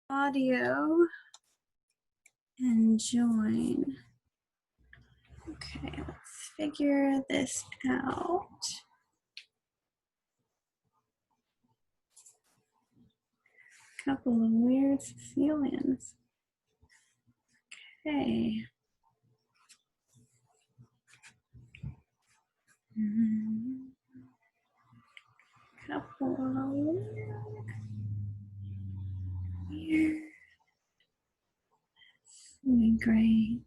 audio and join. Okay, let's figure this out. Couple of weird Sicilians. Okay. Couple of weird. Great.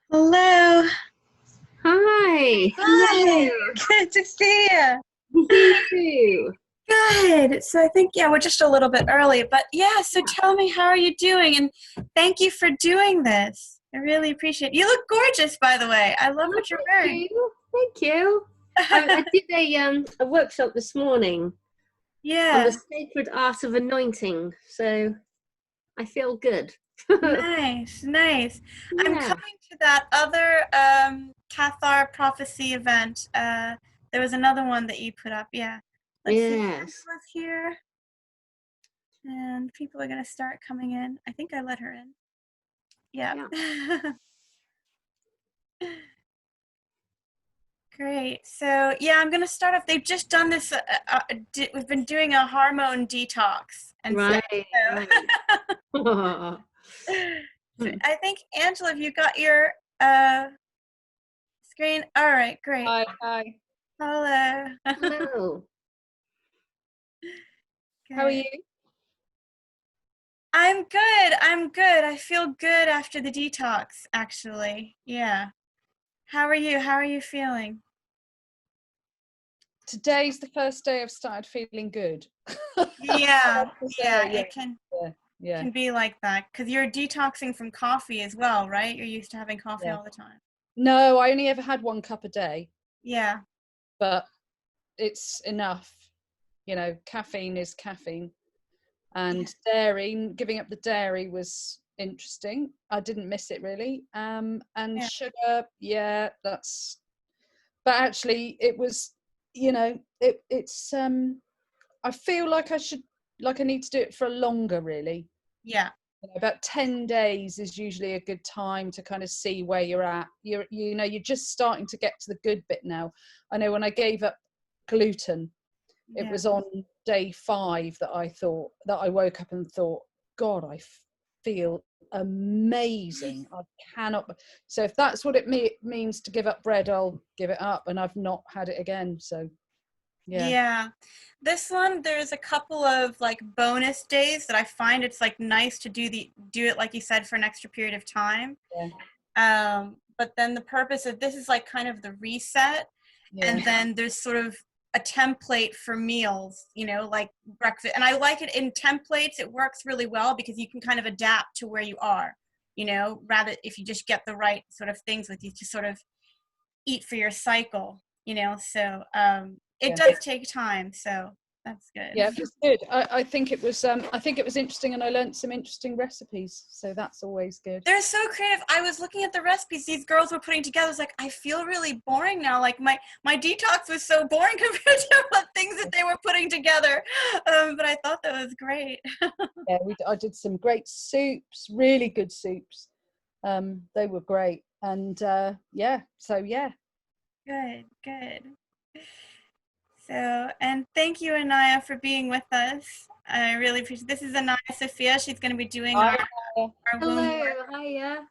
Hello. Hi. Hi. Good to see you. You too. Good. So I think, we're just a little bit early, but so tell me, how are you doing? And thank you for doing this. I really appreciate it. You look gorgeous, by the way. I love what you're wearing. Thank you. I did a workshop this morning on the sacred art of anointing, so I feel good. Nice. I'm coming to that other Cathar prophecy event. There was another one that you put up. Let's see. Angela's here, and people are going to start coming in. I think I let her in. Yeah. Great. So I'm going to start off. They've just done this. We've been doing a hormone detox, and right. so I think, Angela, have you got your screen? All right, great. Hi. Hello. How are you? I'm good. I feel good after the detox, actually. Yeah. How are you feeling? Today's the first day I've started feeling good. It can be like that, because you're detoxing from coffee as well, right? You're used to having coffee all the time. No, I only ever had 1 cup a day. Yeah. But it's enough. Caffeine is caffeine. And dairy, giving up the dairy was interesting. I didn't miss it really. And sugar, that's, but actually it was, it's I feel like I need to do it for longer, really. Yeah. About 10 days is usually a good time to kind of see where you're at. You're just starting to get to the good bit now. I know when I gave up gluten, it was on day 5 that I woke up and thought, God, I feel amazing. I cannot. So if that's what it means to give up bread, I'll give it up. And I've not had it again. So this one, there's a couple of like bonus days that I find it's like nice to do it, like you said, for an extra period of time. But then the purpose of this is like kind of the reset, and then there's sort of a template for meals, like breakfast. And I like it in templates. It works really well because you can kind of adapt to where you are, rather if you just get the right sort of things with you to sort of eat for your cycle, so it does take time. So That's good. Yeah, it was good. I think it was interesting, and I learned some interesting recipes, so that's always good. They're so creative. I was looking at the recipes these girls were putting together. I was like, I feel really boring now. Like my detox was so boring compared to what things that they were putting together. But I thought that was great. Yeah, I did some great soups, really good soups. They were great, and yeah. Good. So, and thank you, Anaiya, for being with us. I really appreciate. This is Anaiya Sophia. She's going to be doing our Hello, hiya.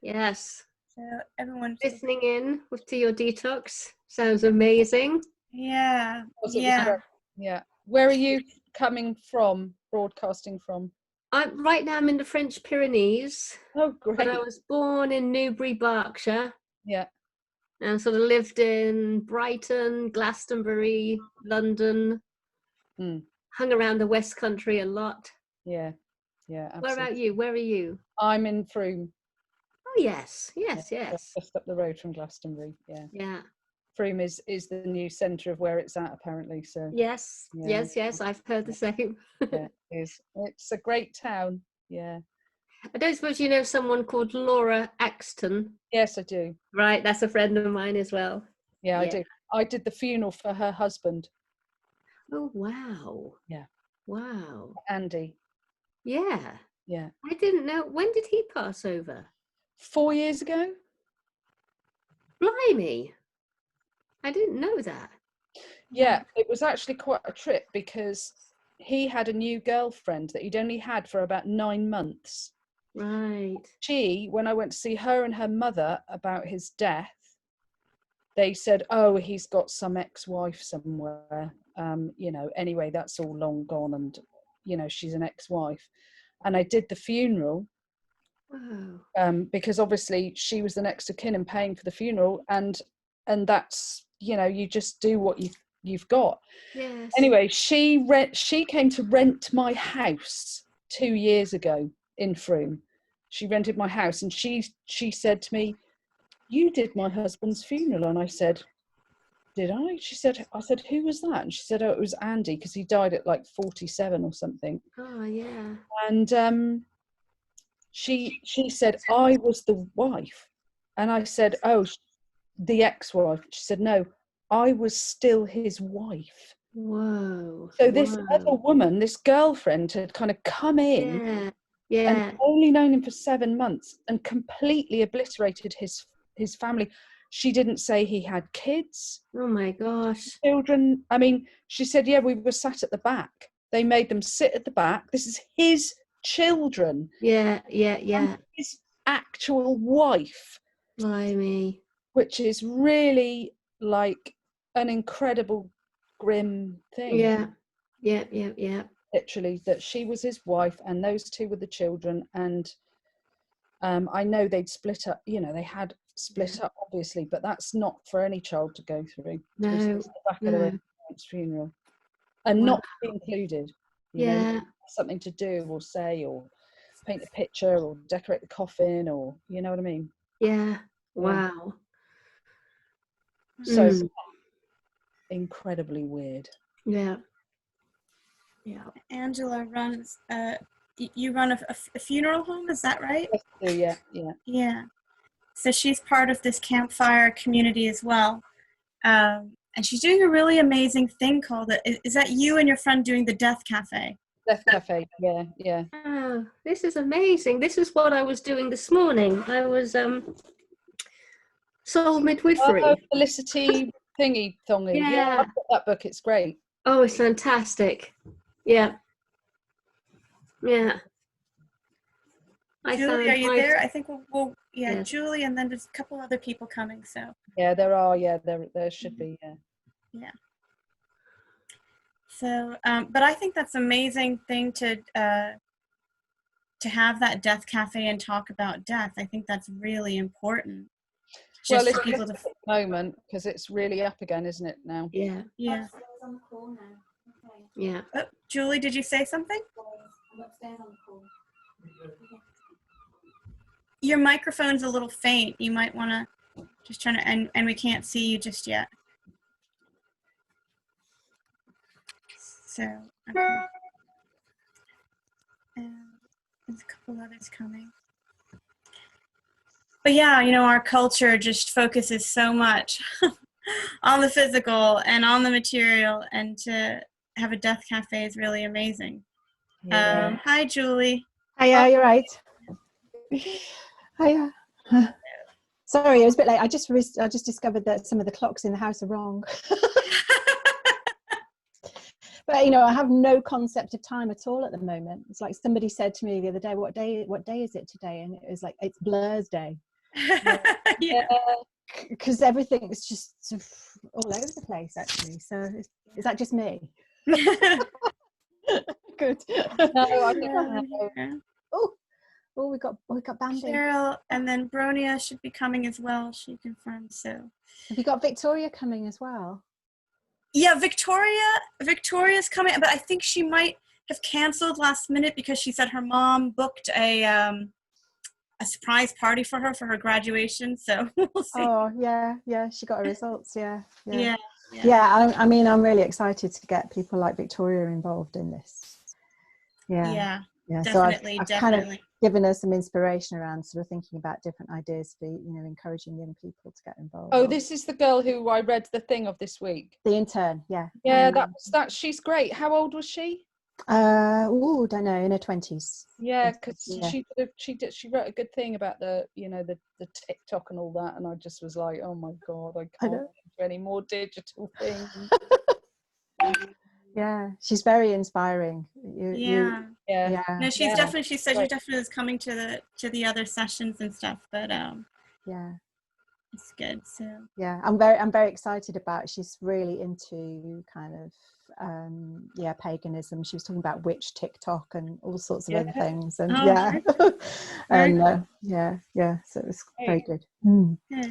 Yes. So everyone listening in to your detox sounds amazing. Yeah. Yeah. Where are you coming from? Broadcasting from? Right now I'm in the French Pyrenees. Oh, great. But I was born in Newbury, Berkshire. Yeah. And sort of lived in Brighton, Glastonbury, London. Hung around the West Country a lot. Yeah. Yeah. Absolutely. Where about you? Where are you? I'm in Frome. Oh yes. Yes. Just up the road from Glastonbury. Yeah. Yeah. Frome is the new centre of where it's at, apparently. So. Yes. I've heard the same. Yeah, it is. It's a great town. Yeah. I don't suppose you know someone called Laura Axton? Yes, I do. Right, that's a friend of mine as well. Yeah, I do. I did the funeral for her husband. Oh, wow. Yeah. Wow. Andy. Yeah. Yeah. I didn't know. When did he pass over? 4 years ago. Blimey. I didn't know that. Yeah, it was actually quite a trip because he had a new girlfriend that he'd only had for about 9 months. Right. When I went to see her and her mother about his death, they said, oh, he's got some ex-wife somewhere. Anyway, that's all long gone, and, she's an ex-wife. And I did the funeral. Wow. Because obviously she was the next of kin and paying for the funeral, and that's, you just do what you've got. Yes. Anyway, she came to rent my house 2 years ago in Frome. She rented my house, and she said to me, you did my husband's funeral. And I said, did I? I said, who was that? And she said, oh, it was Andy, because he died at like 47 or something. Oh, yeah. And she said, I was the wife. And I said, oh, the ex-wife. She said, no, I was still his wife. Whoa. So this other woman, this girlfriend, had kind of come in and only known him for 7 months and completely obliterated his family. She didn't say he had kids. Oh my gosh. Children. I mean, she said, yeah, we were sat at the back. They made them sit at the back. This is his children. Yeah. And his actual wife. Blimey. Which is really like an incredible grim thing. Yeah. Literally, that she was his wife and those two were the children. And I know they'd split up, they had split up, obviously, but that's not for any child to go through. No. The back of their parents' funeral. And not be included. You know, something to do or say or paint a picture or decorate the coffin, or, you know what I mean? Yeah. Wow. So incredibly weird. Yeah. Angela runs you run a funeral home, is that right? Yeah. So she's part of this campfire community as well, and she's doing a really amazing thing called is that you and your friend doing the Death Cafe? Death Cafe. Yeah. Oh, this is amazing. This is what I was doing this morning. I was soul midwifery. Oh, Felicity thingy thongy. Yeah, I've got that book. It's great. Oh, it's fantastic. Yeah. Julie, are you there? I think we'll Julie, and then there's a couple other people coming. So yeah, there are. Yeah, there should be. Yeah. So, but I think that's an amazing thing to have that Death Cafe and talk about death. I think that's really important. Well, it's people at the moment because it's really up again, isn't it now? Yeah. Yeah. Oh, Julie, did you say something? Your microphone's a little faint. You might want to just try to, and we can't see you just yet. So, okay. And there's a couple others coming. But yeah, you know, our culture just focuses so much on the physical and on the material, and to have a death cafe is really amazing. Yeah. Hi, Julie. Hiya, you're right. Hiya. Sorry, it was a bit late. I just discovered that some of the clocks in the house are wrong. But you know, I have no concept of time at all at the moment. It's like somebody said to me the other day, what day is it today? And it was like, it's Blur's Day. Yeah. Because everything is just sort of all over the place, actually. So is that just me? Good. No, I think Oh, we got Bambi. Cheryl, and then Bronia should be coming as well. She confirmed. So have you got Victoria coming as well? Yeah, Victoria's coming, but I think she might have canceled last minute because she said her mom booked a surprise party for her graduation. So we'll see. Oh yeah, she got her results. Yeah. I mean, I'm really excited to get people like Victoria involved in this. Yeah. Definitely, so I've kind of given us some inspiration around sort of thinking about different ideas for, you know, encouraging young people to get involved. Oh, this is the girl who I read the thing of this week. The intern, yeah. Yeah, that she's great. How old was she? Don't know, in her 20s. Yeah, because she wrote a good thing about the TikTok and all that, and I just was like, oh my god, I can't do any more digital things. Yeah, she's very inspiring. Yeah. No, she's definitely. She said she definitely was coming to the other sessions and stuff. But yeah, it's good. So yeah, I'm very excited about. She's really into kind of paganism. She was talking about witch TikTok and all sorts of other things. And so it was very good.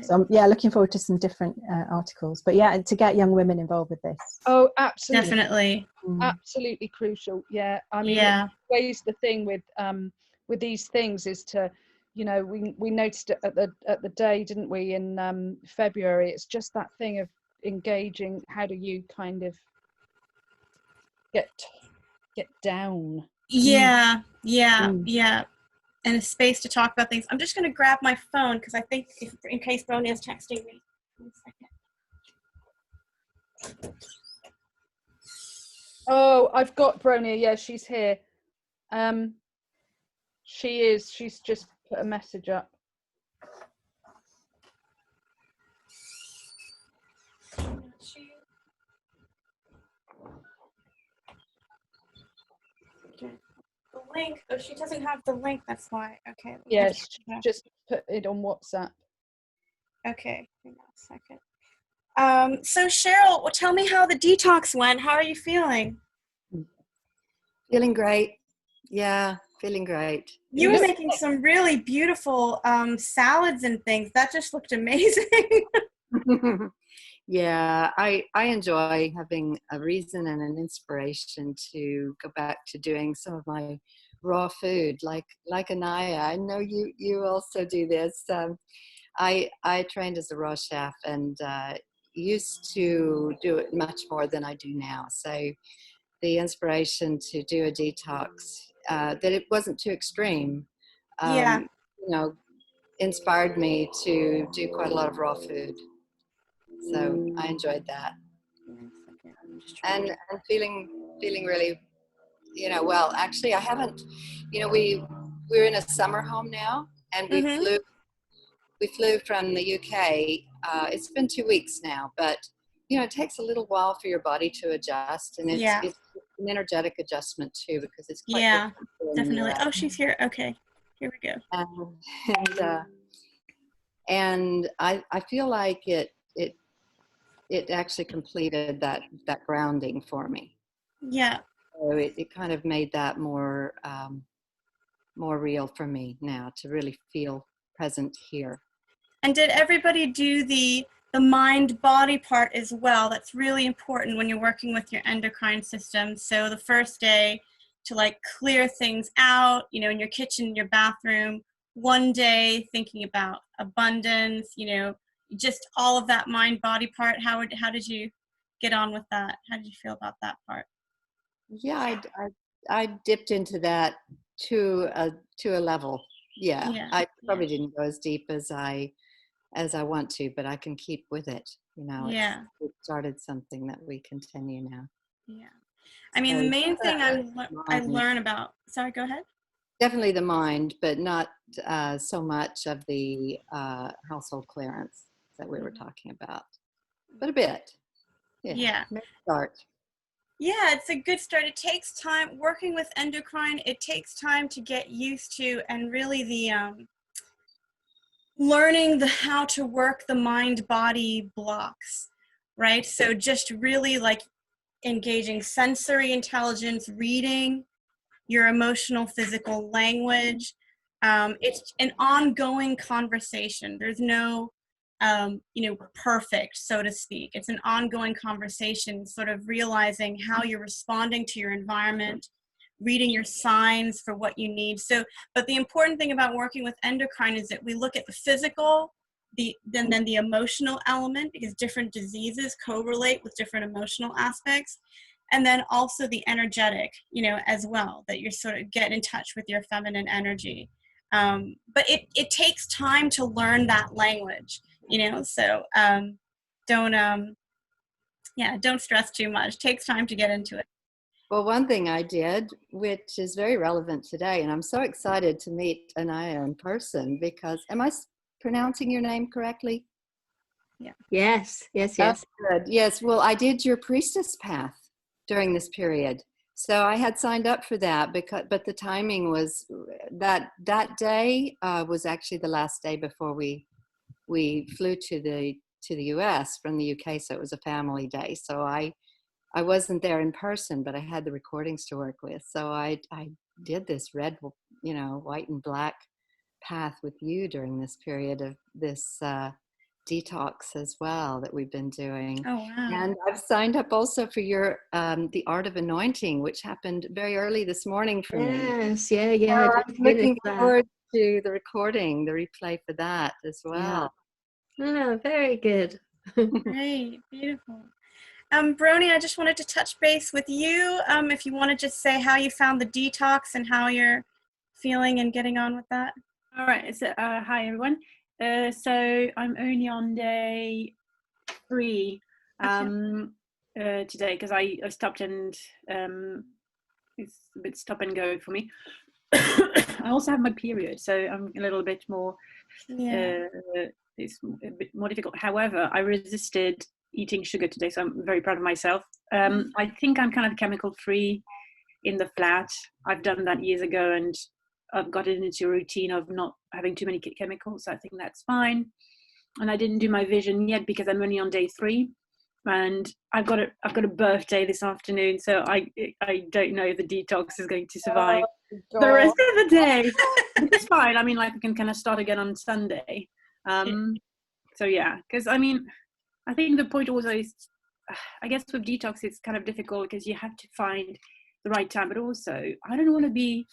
So I'm looking forward to some different articles, but to get young women involved with this. Oh, absolutely, definitely, absolutely crucial. Yeah, I mean, always the thing with these things is to, you know, we noticed it at the day, didn't we, in February? It's just that thing of engaging. How do you kind of get down? Yeah, and a space to talk about things. I'm just going to grab my phone because I think in case Bronia is texting me. 1 second. Oh, I've got Bronia. Yeah, she's here. She is. She's just put a message up. The link. Oh, she doesn't have the link. That's why. Okay. Yes, just put it on WhatsApp. Okay. Hang on a second. So Cheryl, tell me how the detox went. How are you feeling? Feeling great. Yeah, feeling great. You were making some really beautiful salads and things. That just looked amazing. Yeah, I enjoy having a reason and an inspiration to go back to doing some of my raw food, like Anaiya. I know you also do this. I trained as a raw chef and used to do it much more than I do now. So the inspiration to do a detox, that it wasn't too extreme, you know, inspired me to do quite a lot of raw food. So I enjoyed that, and feeling really, you know, well. Actually, I haven't. You know, we're in a summer home now, and we flew from the UK. It's been 2 weeks now, but you know, it takes a little while for your body to adjust, and it's an energetic adjustment too, because it's quite definitely. Oh, she's here. Okay, here we go. And I feel like it actually completed that grounding for me. Yeah. So it kind of made that more real for me now, to really feel present here. And did everybody do the mind-body part as well? That's really important when you're working with your endocrine system. So the first day to like clear things out, you know, in your kitchen, in your bathroom. One day thinking about abundance, you know, just all of that mind-body part. How did you get on with that? How did you feel about that part? Yeah, I dipped into that to a level. Yeah, I probably didn't go as deep as I want to, but I can keep with it. You know, it started something that we continue now. Yeah. I mean, the main thing I learn about, sorry, go ahead. Definitely the mind, but not so much of the household clearance that we were talking about, but a bit. Yeah. Start. Yeah, it's a good start. It takes time. Working with endocrine, it takes time to get used to, and really the learning how to work the mind-body blocks, right? So just really like engaging sensory intelligence, reading your emotional, physical language. It's an ongoing conversation. There's no perfect, so to speak. It's an ongoing conversation, sort of realizing how you're responding to your environment, reading your signs for what you need. So, but the important thing about working with endocrine is that we look at the physical, then the emotional element, because different diseases correlate with different emotional aspects. And then also the energetic, as well, that you're sort of get in touch with your feminine energy. But it takes time to learn that language. So don't stress too much. It takes time to get into it. Well, one thing I did, which is very relevant today, and I'm so excited to meet Anaiya in person, because, am I pronouncing your name correctly? Yeah. Yes. Oh, good. Yes. Well, I did your priestess path during this period. So I had signed up for that, but the timing was that day was actually the last day before we flew to the US from the UK. So it was a family day. So I wasn't there in person, but I had the recordings to work with. So I did this red, white and black path with you during this period of this detox as well that we've been doing. Oh, wow. And I've signed up also for your The Art of Anointing, which happened very early this morning for me. Yes, yeah. So I'm looking forward to the recording, the replay for that as well. Yeah. Oh, very good. Great, beautiful. Brony, I just wanted to touch base with you. If you want to just say how you found the detox and how you're feeling and getting on with that. All right. So, hi everyone. So I'm only on day 3 today, because I stopped, and it's a bit stop and go for me. I also have my period, so I'm a little bit more. It's a bit more difficult. However, I resisted eating sugar today, so I'm very proud of myself. I think I'm kind of chemical free in the flat. I've done that years ago, and I've gotten into a routine of not having too many chemicals. So I think that's fine. And I didn't do my vision yet because I'm only on day 3, and I've got a birthday this afternoon, so I don't know if the detox is going to survive the rest of the day. It's fine. I mean, like, I can kind of start again on Sunday. So yeah, because I mean, I think the point also is, I guess with detox it's kind of difficult because you have to find the right time, but also I don't want to be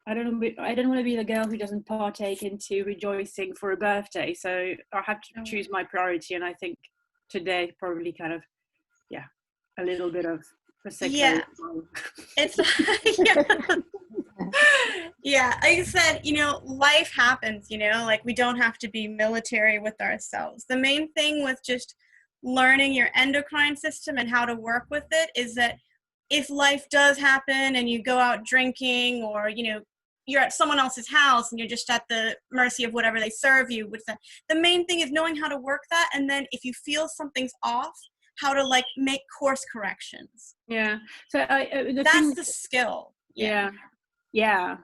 the girl who doesn't partake into rejoicing for a birthday. So I have to choose my priority, and I think today probably kind of, a little bit of prosecco. Yeah, it's yeah. Like I said, life happens. Like, we don't have to be military with ourselves. The main thing with just learning your endocrine system and how to work with it is that if life does happen and you go out drinking, or you're at someone else's house and you're just at the mercy of whatever they serve you, the main thing is knowing how to work that, and then if you feel something's off, how to make course corrections. So that's the skill. Yeah,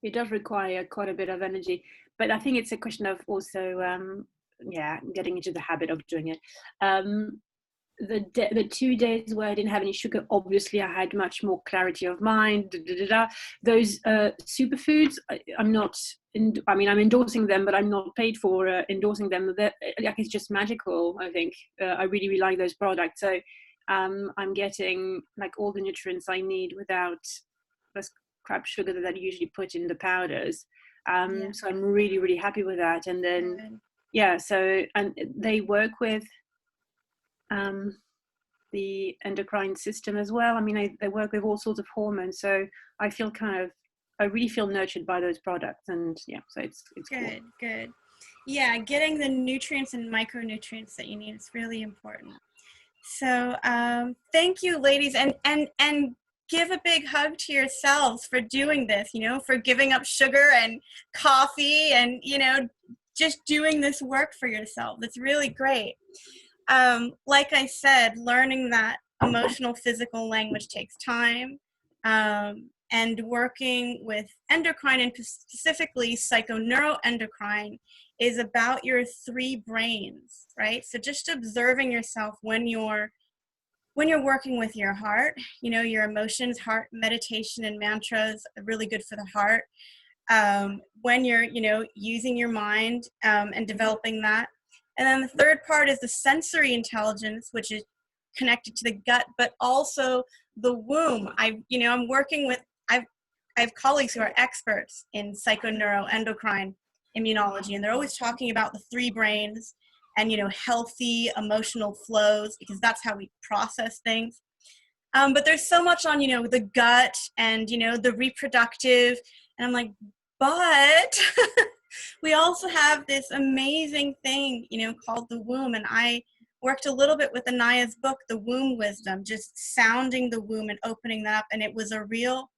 it does require quite a bit of energy, but I think it's a question of also getting into the habit of doing it. The 2 days where I didn't have any sugar, obviously I had much more clarity of mind. Those superfoods, I'm endorsing them, but I'm not paid for endorsing them. It's just magical. I think I really, really like those products. So I'm getting all the nutrients I need without the crap sugar that I usually put in the powders. So I'm really, really happy with that. And then so, and they work with the endocrine system as well. I mean, they work with all sorts of hormones, so I really feel nurtured by those products, and yeah, so it's good, cool. Good. Yeah, getting the nutrients and micronutrients that you need is really important. So thank you, ladies, and give a big hug to yourselves for doing this, you know, for giving up sugar and coffee and, you know, just doing this work for yourself. It's really great. Like I said, learning that emotional, physical language takes time, and working with endocrine and specifically psychoneuroendocrine is about your three brains, right? So just observing yourself when you're working with your heart, you know, your emotions, heart meditation and mantras are really good for the heart. When you're, you know, using your mind and developing that. And then the third part is the sensory intelligence, which is connected to the gut, but also the womb. I'm working with, I have colleagues who are experts in psychoneuroendocrine immunology, and they're always talking about the three brains and, you know, healthy emotional flows, because that's how we process things. But there's so much on, you know, the gut and, you know, the reproductive, and I'm like, but we also have this amazing thing, you know, called the womb. And I worked a little bit with Anaiya's book, The Womb Wisdom, just sounding the womb and opening that up. And it was a real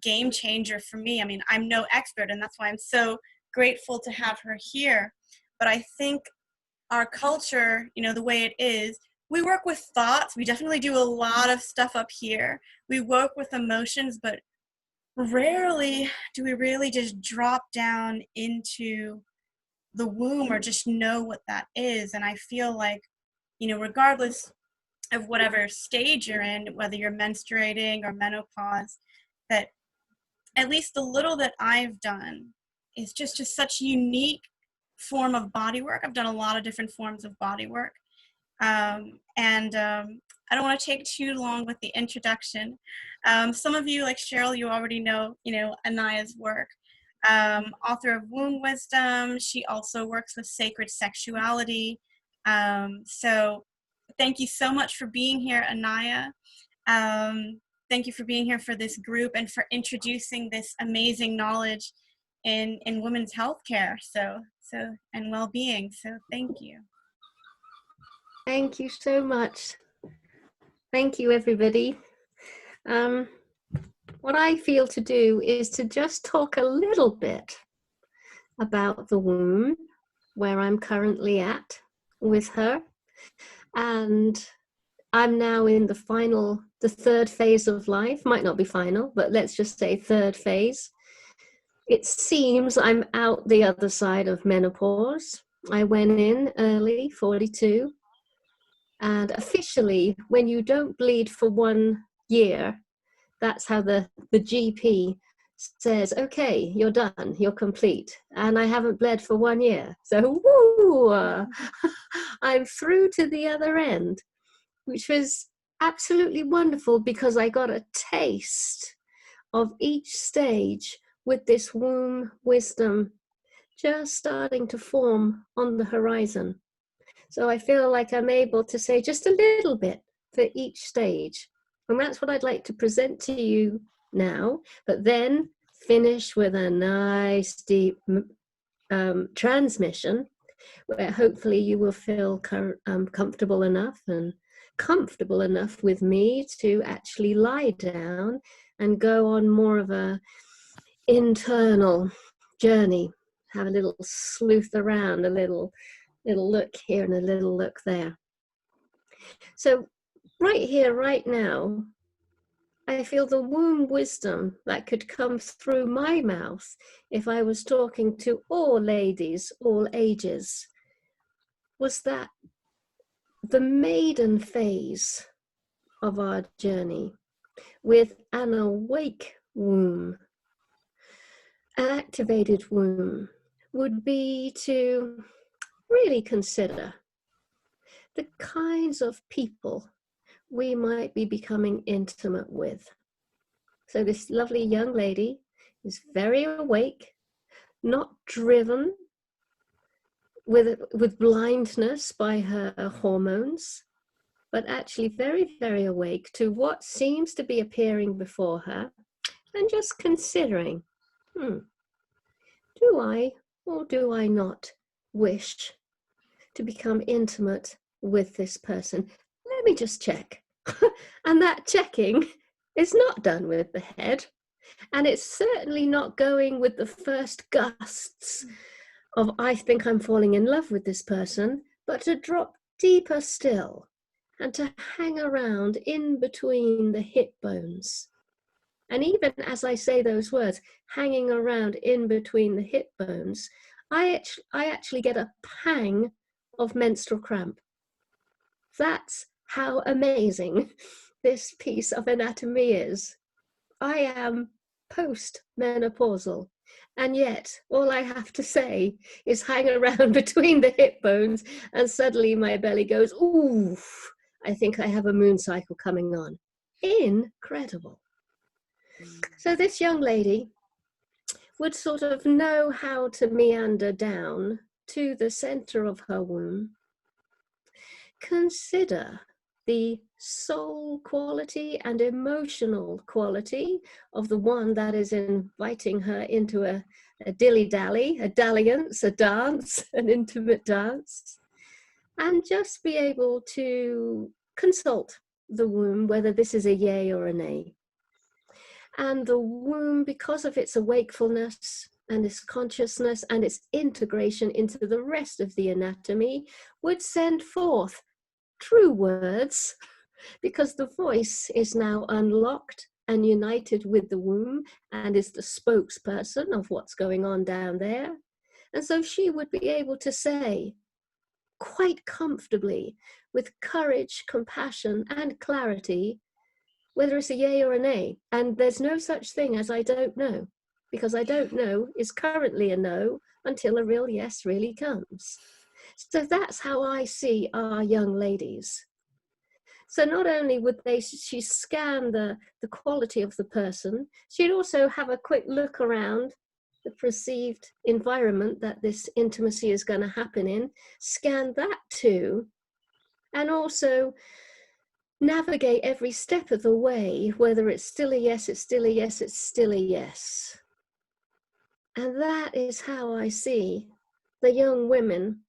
game changer for me. I mean, I'm no expert, and that's why I'm so grateful to have her here. But I think our culture, you know, the way it is, we work with thoughts. We definitely do a lot of stuff up here. We work with emotions, but rarely do we really just drop down into the womb or just know what that is. And I feel like, you know, regardless of whatever stage you're in, whether you're menstruating or menopause, that at least the little that I've done is just such a unique form of body work. I've done a lot of different forms of body work. I don't want to take too long with the introduction. Some of you, like Cheryl, you already know, you know, Anaiya's work. Author of Womb Wisdom. She also works with sacred sexuality. So thank you so much for being here, Anaiya. Thank you for being here for this group and for introducing this amazing knowledge in women's healthcare, so and well-being. So thank you. Thank you so much. Thank you, everybody. What I feel to do is to just talk a little bit about the womb, where I'm currently at with her. And I'm now in the third phase of life. Might not be final, but let's just say third phase. It seems I'm out the other side of menopause. I went in early, 42. And officially, when you don't bleed for 1 year, that's how the GP says, okay, you're done, you're complete. And I haven't bled for 1 year. So, woo, I'm through to the other end, which was absolutely wonderful because I got a taste of each stage with this womb wisdom just starting to form on the horizon. So I feel like I'm able to say just a little bit for each stage. And that's what I'd like to present to you now, but then finish with a nice deep transmission where hopefully you will feel comfortable enough with me to actually lie down and go on more of a internal journey, have a little sleuth around, a little look here and a little look there. So right here, right now, I feel the womb wisdom that could come through my mouth if I was talking to all ladies, all ages, was that the maiden phase of our journey with an awake womb, an activated womb, would be to really consider the kinds of people we might be becoming intimate with. So this lovely young lady is very awake, not driven with blindness by her hormones, but actually very, very awake to what seems to be appearing before her, and just considering, do I or do I not wish to become intimate with this person? Let me just check. And that checking is not done with the head, and it's certainly not going with the first gusts of I think I'm falling in love with this person, but to drop deeper still and to hang around in between the hip bones. And even as I say those words, hanging around in between the hip bones, I actually get a pang of menstrual cramp. That's how amazing this piece of anatomy is. I am post-menopausal, and yet all I have to say is hang around between the hip bones, and suddenly my belly goes, ooh, I think I have a moon cycle coming on. Incredible. So this young lady would sort of know how to meander down to the center of her womb, consider the soul quality and emotional quality of the one that is inviting her into a dilly-dally, a dalliance, a dance, an intimate dance, and just be able to consult the womb, whether this is a yay or a nay. And the womb, because of its awakefulness and its consciousness and its integration into the rest of the anatomy, would send forth true words, because the voice is now unlocked and united with the womb and is the spokesperson of what's going on down there. And so she would be able to say quite comfortably, with courage, compassion, and clarity, whether it's a yay or a nay. And there's no such thing as I don't know, because I don't know is currently a no until a real yes really comes. So that's how I see our young ladies. So not only would she scan the quality of the person, she'd also have a quick look around the perceived environment that this intimacy is going to happen in, scan that too, and also navigate every step of the way, whether it's still a yes, it's still a yes, it's still a yes. And that is how I see the young women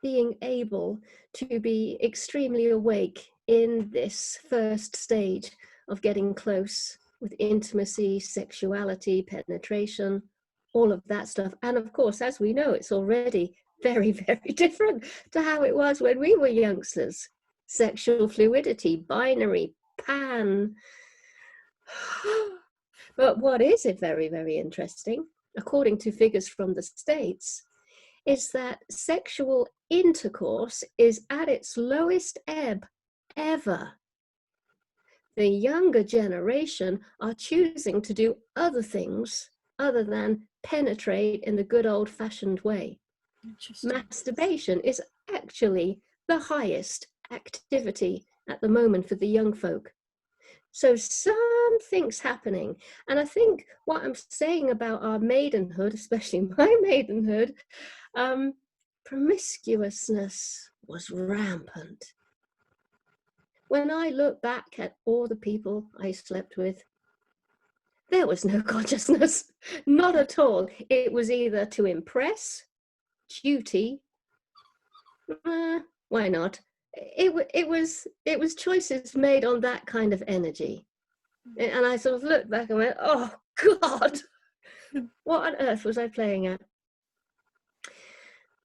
being able to be extremely awake in this first stage of getting close with intimacy, sexuality, penetration, all of that stuff. And of course, as we know, it's already very, very different to how it was when we were youngsters. Sexual fluidity, binary, pan. But what is it very, very interesting, according to figures from the States, is that sexual intercourse is at its lowest ebb ever. The younger generation are choosing to do other things other than penetrate in the good old-fashioned way. Masturbation is actually the highest activity at the moment for the young folk. So something's happening. And I think what I'm saying about our maidenhood, especially my maidenhood, promiscuousness was rampant. When I look back at all the people I slept with, there was no consciousness, not at all. It was either to impress, duty, why not? It was choices made on that kind of energy. And I sort of looked back and went, oh God, what on earth was I playing at?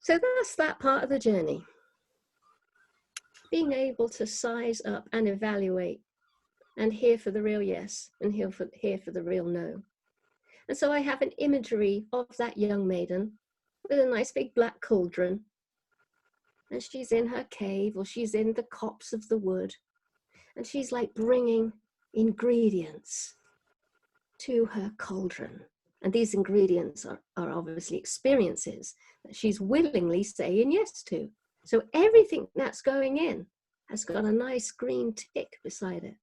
So that's that part of the journey. Being able to size up and evaluate and hear for the real yes and hear for the real no. And so I have an imagery of that young maiden with a nice big black cauldron, and she's in her cave, or she's in the copse of the wood, and she's like bringing ingredients to her cauldron. And these ingredients are obviously experiences that she's willingly saying yes to. So everything that's going in has got a nice green tick beside it.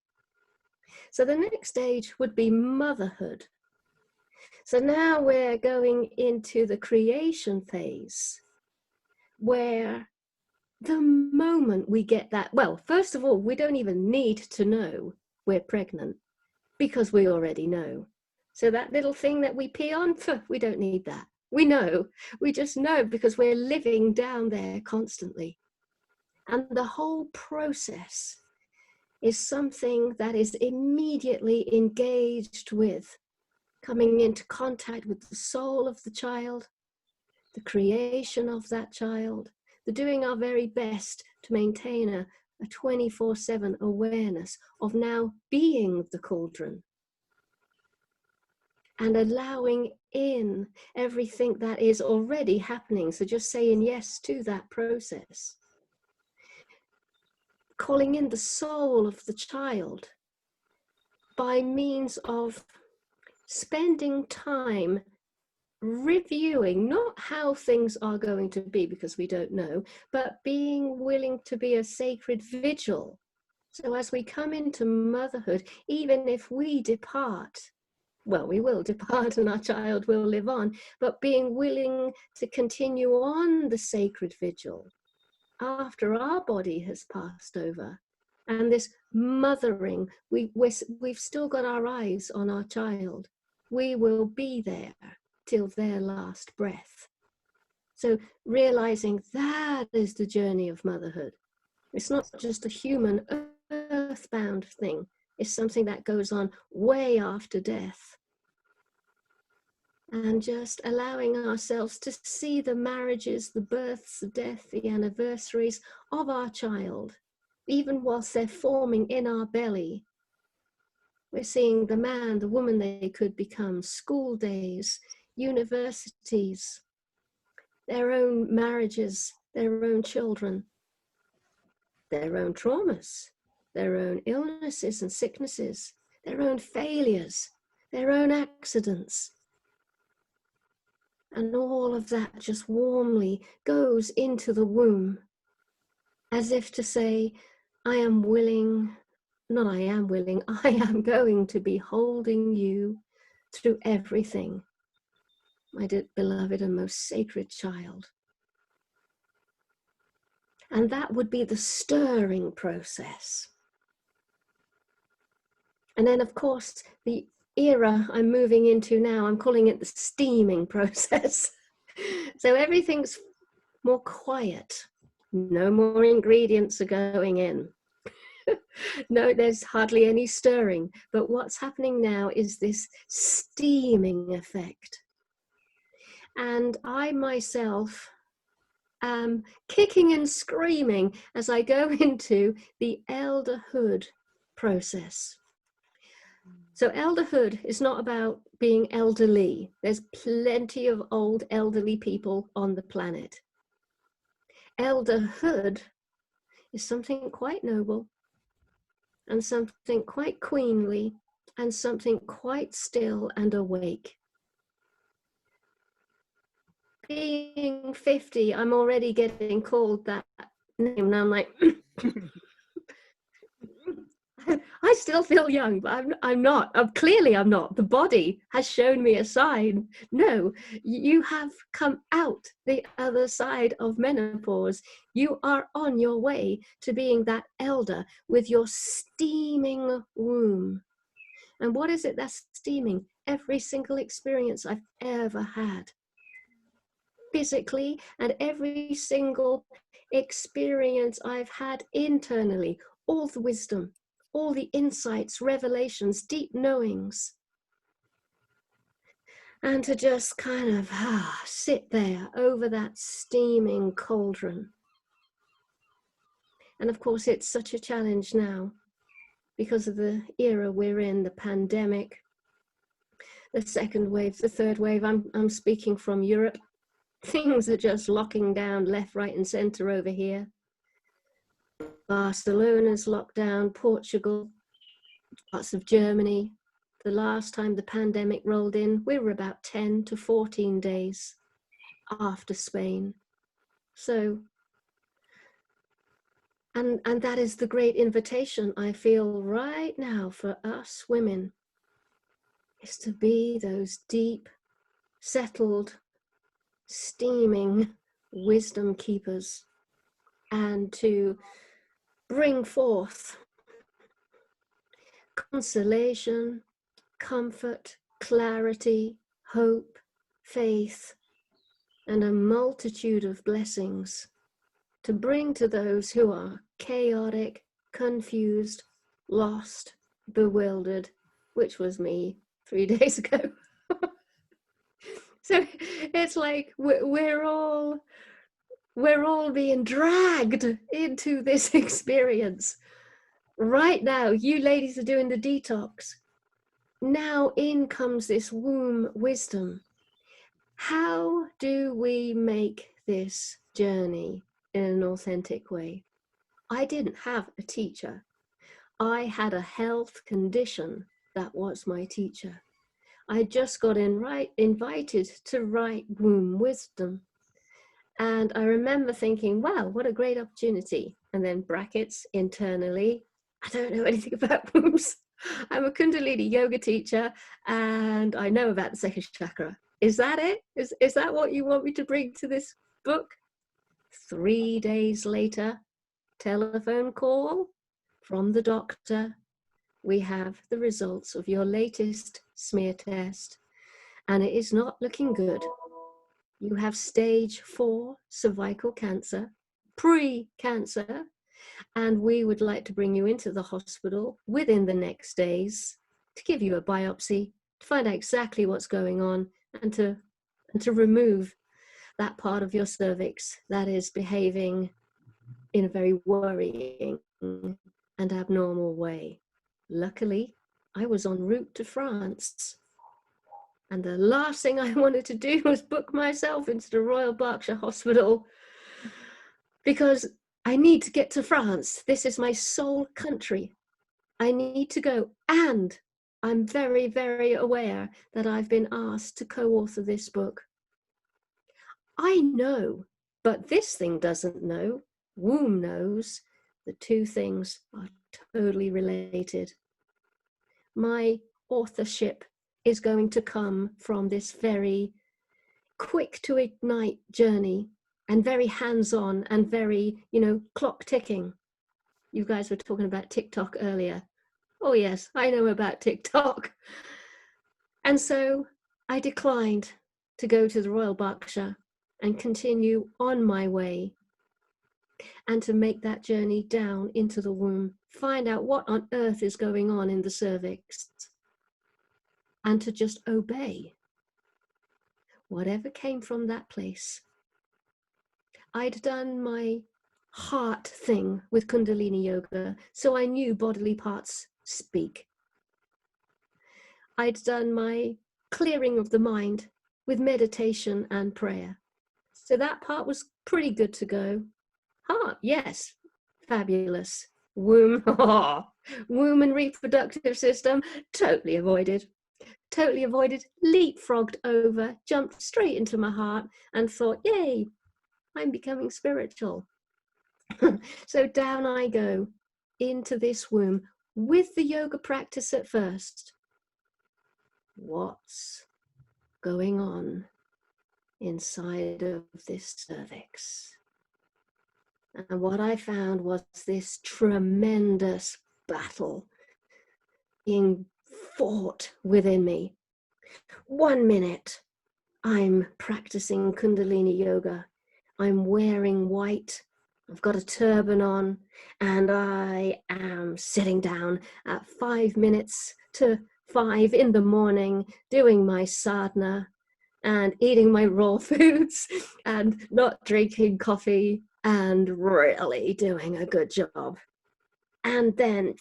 So the next stage would be motherhood. So now we're going into the creation phase, where the moment we get that, well, first of all, we don't even need to know we're pregnant because we already know. So that little thing that we pee on, we don't need that. We know. We just know because we're living down there constantly. And the whole process is something that is immediately engaged with, coming into contact with the soul of the child, the creation of that child, the doing our very best to maintain a 24/7 awareness of now being the cauldron and allowing in everything that is already happening. So just saying yes to that process. Calling in the soul of the child by means of spending time reviewing not how things are going to be because we don't know, but being willing to be a sacred vigil. So as we come into motherhood, even if we depart, well, we will depart and our child will live on, but being willing to continue on the sacred vigil after our body has passed over. And this mothering, we've still got our eyes on our child. We will be there till their last breath. So realizing that is the journey of motherhood. It's not just a human earthbound thing. It's something that goes on way after death. And just allowing ourselves to see the marriages, the births, the death, the anniversaries of our child, even whilst they're forming in our belly. We're seeing the man, the woman they could become, school days, universities, their own marriages, their own children, their own traumas, their own illnesses and sicknesses, their own failures, their own accidents. And all of that just warmly goes into the womb, as if to say, I am willing, not I am willing, I am going to be holding you through everything, my beloved and most sacred child. And that would be the stirring process. And then, of course, the era I'm moving into now, I'm calling it the steaming process. So everything's more quiet. No more ingredients are going in. No, there's hardly any stirring. But what's happening now is this steaming effect. And I myself am kicking and screaming as I go into the elderhood process. So elderhood is not about being elderly. There's plenty of old elderly people on the planet. Elderhood is something quite noble and something quite queenly and something quite still and awake. Being 50, I'm already getting called that name and I'm like, I still feel young, but I'm not. Clearly I'm not. The body has shown me a sign. No, you have come out the other side of menopause. You are on your way to being that elder with your steaming womb. And what is it that's steaming? Every single experience I've ever had. Physically, and every single experience I've had internally, all the wisdom, all the insights, revelations, deep knowings. And to just kind of sit there over that steaming cauldron. And of course, it's such a challenge now because of the era we're in, the pandemic, the second wave, the third wave. I'm speaking from Europe. Things are just locking down left, right, and center over here. Barcelona's locked down, Portugal, parts of Germany. The last time the pandemic rolled in, we were about 10 to 14 days after Spain. So, and that is the great invitation I feel right now for us women, is to be those deep, settled, steaming wisdom keepers and to bring forth consolation, comfort, clarity, hope, faith, and a multitude of blessings to bring to those who are chaotic, confused, lost, bewildered, which was me 3 days ago. So it's like we're all being dragged into this experience. Right now, you ladies are doing the detox. Now in comes this womb wisdom. How do we make this journey in an authentic way? I didn't have a teacher. I had a health condition that was my teacher. I just got invited to write Womb Wisdom. And I remember thinking, wow, what a great opportunity. And then brackets internally, I don't know anything about wombs. I'm a Kundalini yoga teacher and I know about the second chakra. Is that it? Is that what you want me to bring to this book? 3 days later, telephone call from the doctor. We have the results of your latest smear test and it is not looking good. You have stage 4 cervical cancer, pre-cancer, and we would like to bring you into the hospital within the next days to give you a biopsy, to find out exactly what's going on, and to remove that part of your cervix that is behaving in a very worrying and abnormal way. Luckily, I was en route to France. And the last thing I wanted to do was book myself into the Royal Berkshire Hospital because I need to get to France. This is my soul country. I need to go. And I'm very, very aware that I've been asked to co-author this book. I know, but this thing doesn't know. Womb knows. The two things are totally related. My authorship is going to come from this very quick to ignite journey and very hands-on and very, clock ticking. You guys were talking about TikTok earlier. Oh yes, I know about TikTok. And so I declined to go to the Royal Berkshire and continue on my way and to make that journey down into the womb, find out what on earth is going on in the cervix, and to just obey whatever came from that place. I'd done my heart thing with Kundalini yoga, so I knew bodily parts speak. I'd done my clearing of the mind with meditation and prayer. So that part was pretty good to go. Heart, yes, fabulous. Womb, womb and reproductive system, totally avoided, leapfrogged over, jumped straight into my heart and thought, yay, I'm becoming spiritual. So down I go into this womb with the yoga practice at first. What's going on inside of this cervix? And what I found was this tremendous battle being fought within me. 1 minute, I'm practicing Kundalini yoga. I'm wearing white. I've got a turban on, and I am sitting down at 5 minutes to 5 in the morning, doing my sadhana and eating my raw foods and not drinking coffee and really doing a good job. And then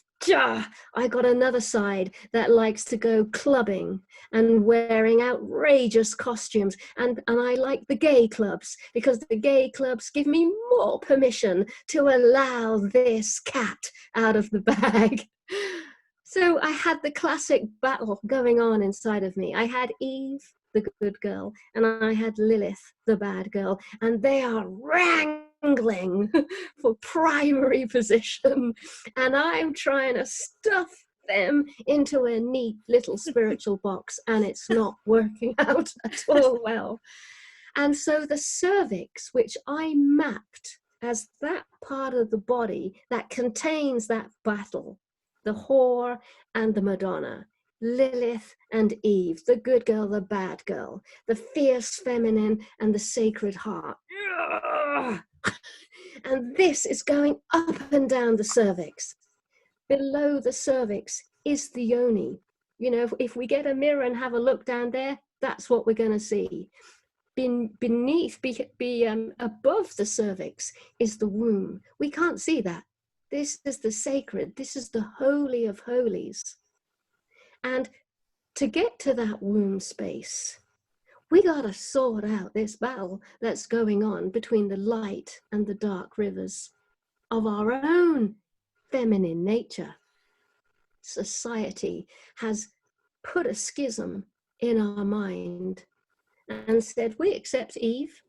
I got another side that likes to go clubbing and wearing outrageous costumes. And I like the gay clubs because the gay clubs give me more permission to allow this cat out of the bag. So I had the classic battle going on inside of me. I had Eve, the good girl, and I had Lilith, the bad girl, and they are wrangling for primary position, and I'm trying to stuff them into a neat little spiritual box, and it's not working out at all well. And so the cervix, which I mapped as that part of the body that contains that battle, the whore and the Madonna, Lilith and Eve, the good girl, the bad girl, the fierce feminine and the sacred heart. And this is going up and down the cervix. Below the cervix is the yoni. You know, if we get a mirror and have a look down there, that's what we're going to see. Above the cervix is the womb. We can't see that. This is the sacred. This is the holy of holies. And to get to that womb space, we got to sort out this battle that's going on between the light and the dark rivers of our own feminine nature. Society has put a schism in our mind and said, we accept Eve.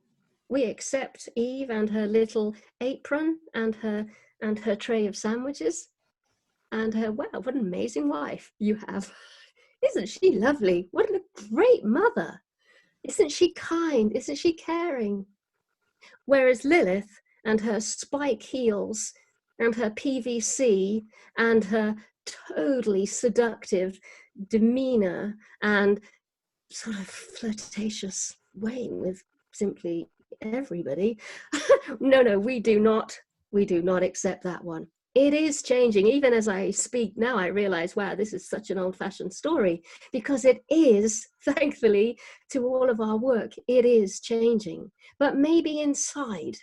We accept Eve and her little apron and her tray of sandwiches and her, wow, what an amazing wife you have. Isn't she lovely? What a great mother. Isn't she kind? Isn't she caring? Whereas Lilith and her spike heels and her PVC and her totally seductive demeanor and sort of flirtatious way with simply everybody. No, we do not accept that one. It is changing. Even as I speak now, I realize, wow, this is such an old-fashioned story, because it is, thankfully, to all of our work, it is changing. But maybe inside,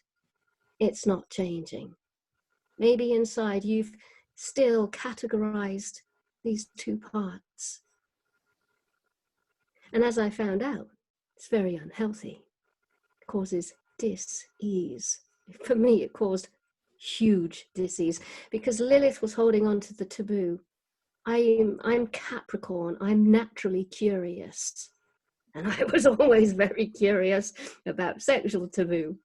it's not changing. Maybe inside, you've still categorized these two parts. And as I found out, it's very unhealthy. It causes dis-ease. For me, it caused huge dis-ease because Lilith was holding on to the taboo. I'm Capricorn. I'm naturally curious. And I was always very curious about sexual taboo.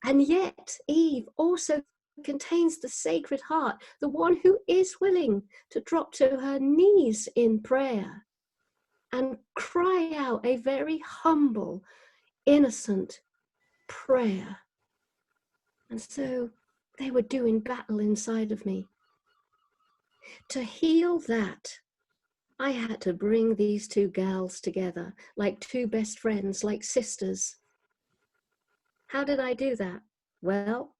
And yet Eve also contains the sacred heart, the one who is willing to drop to her knees in prayer and cry out a very humble, innocent prayer. And so they were doing battle inside of me. To heal that, I had to bring these two gals together, like two best friends, like sisters. How did I do that? Well,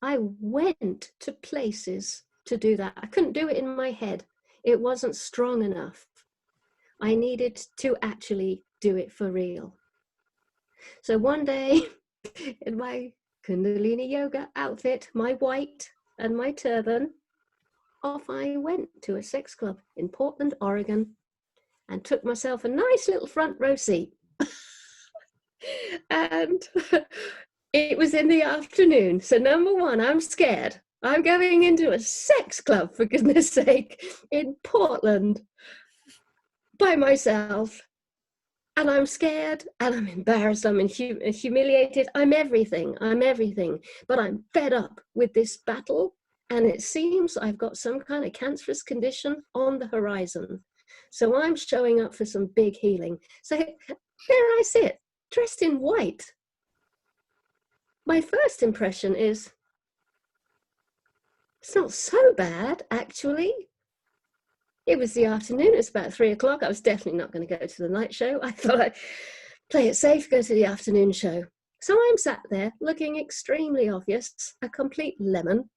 I went to places to do that. I couldn't do it in my head. It wasn't strong enough. I needed to actually do it for real. So one day, in my Kundalini yoga outfit, my white and my turban, off I went to a sex club in Portland, Oregon, and took myself a nice little front row seat. And it was in the afternoon. So number one, I'm scared. I'm going into a sex club, for goodness sake, in Portland by myself. And I'm scared and I'm embarrassed, I'm humiliated, I'm everything, but I'm fed up with this battle, and it seems I've got some kind of cancerous condition on the horizon. So I'm showing up for some big healing. So there I sit, dressed in white. My first impression is, it's not so bad, actually. It was the afternoon, it was about 3 o'clock. I was definitely not going to go to the night show. I thought I'd play it safe, go to the afternoon show. So I'm sat there looking extremely obvious, a complete lemon.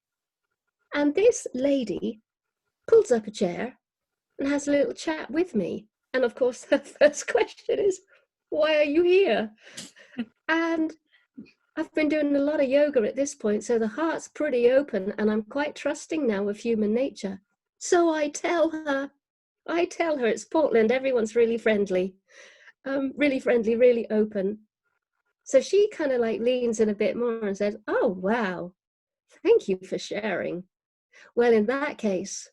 And this lady pulls up a chair and has a little chat with me. And of course, her first question is, why are you here? And I've been doing a lot of yoga at this point, so the heart's pretty open and I'm quite trusting now of human nature. So I tell her it's Portland, everyone's really friendly, really open. So she kind of like leans in a bit more and says, oh, wow, thank you for sharing. Well, in that case,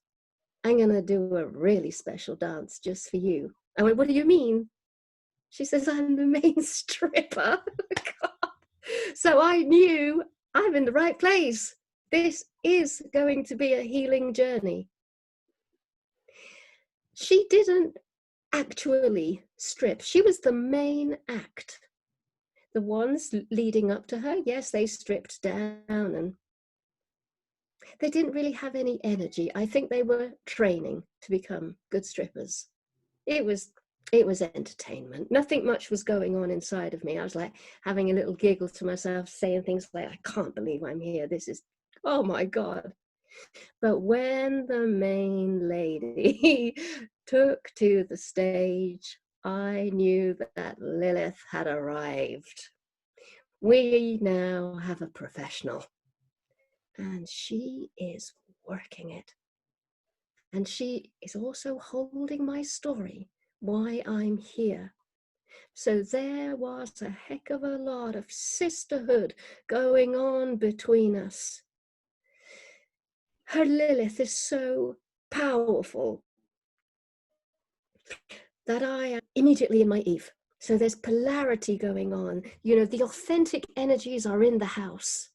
I'm going to do a really special dance just for you. I went, what do you mean? She says, I'm the main stripper. So I knew I'm in the right place. This is going to be a healing journey. She didn't actually strip. She was the main act. The ones leading up to her, yes, they stripped down and they didn't really have any energy. I think they were training to become good strippers. It was entertainment. Nothing much was going on inside of me. I was like having a little giggle to myself, saying things like, I can't believe I'm here. This is, oh my God. But when the main lady took to the stage, I knew that Lilith had arrived. We now have a professional, and she is working it. And she is also holding my story, why I'm here. So there was a heck of a lot of sisterhood going on between us. Her Lilith is so powerful that I am immediately in my Eve. So there's polarity going on. You know, the authentic energies are in the house.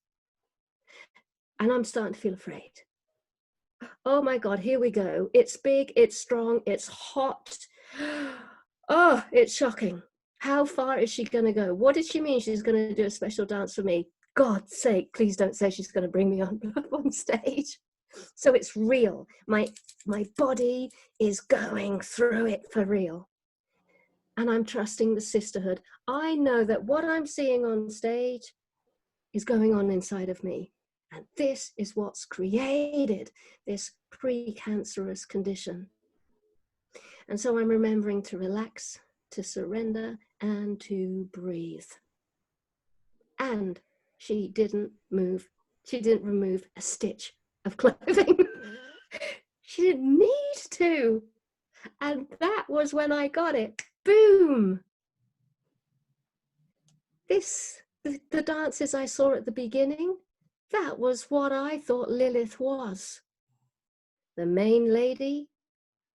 And I'm starting to feel afraid. Oh my God, here we go. It's big, it's strong, it's hot. Oh, it's shocking. How far is she going to go? What did she mean she's going to do a special dance for me? God's sake, please don't say she's going to bring me on stage. So it's real. My body is going through it for real. And I'm trusting the sisterhood. I know that what I'm seeing on stage is going on inside of me. And this is what's created this precancerous condition. And so I'm remembering to relax, to surrender, and to breathe. And she didn't move. She didn't remove a stitch of clothing. She didn't need to. And that was when I got it. Boom. The dances I saw at the beginning, that was what I thought Lilith was. The main lady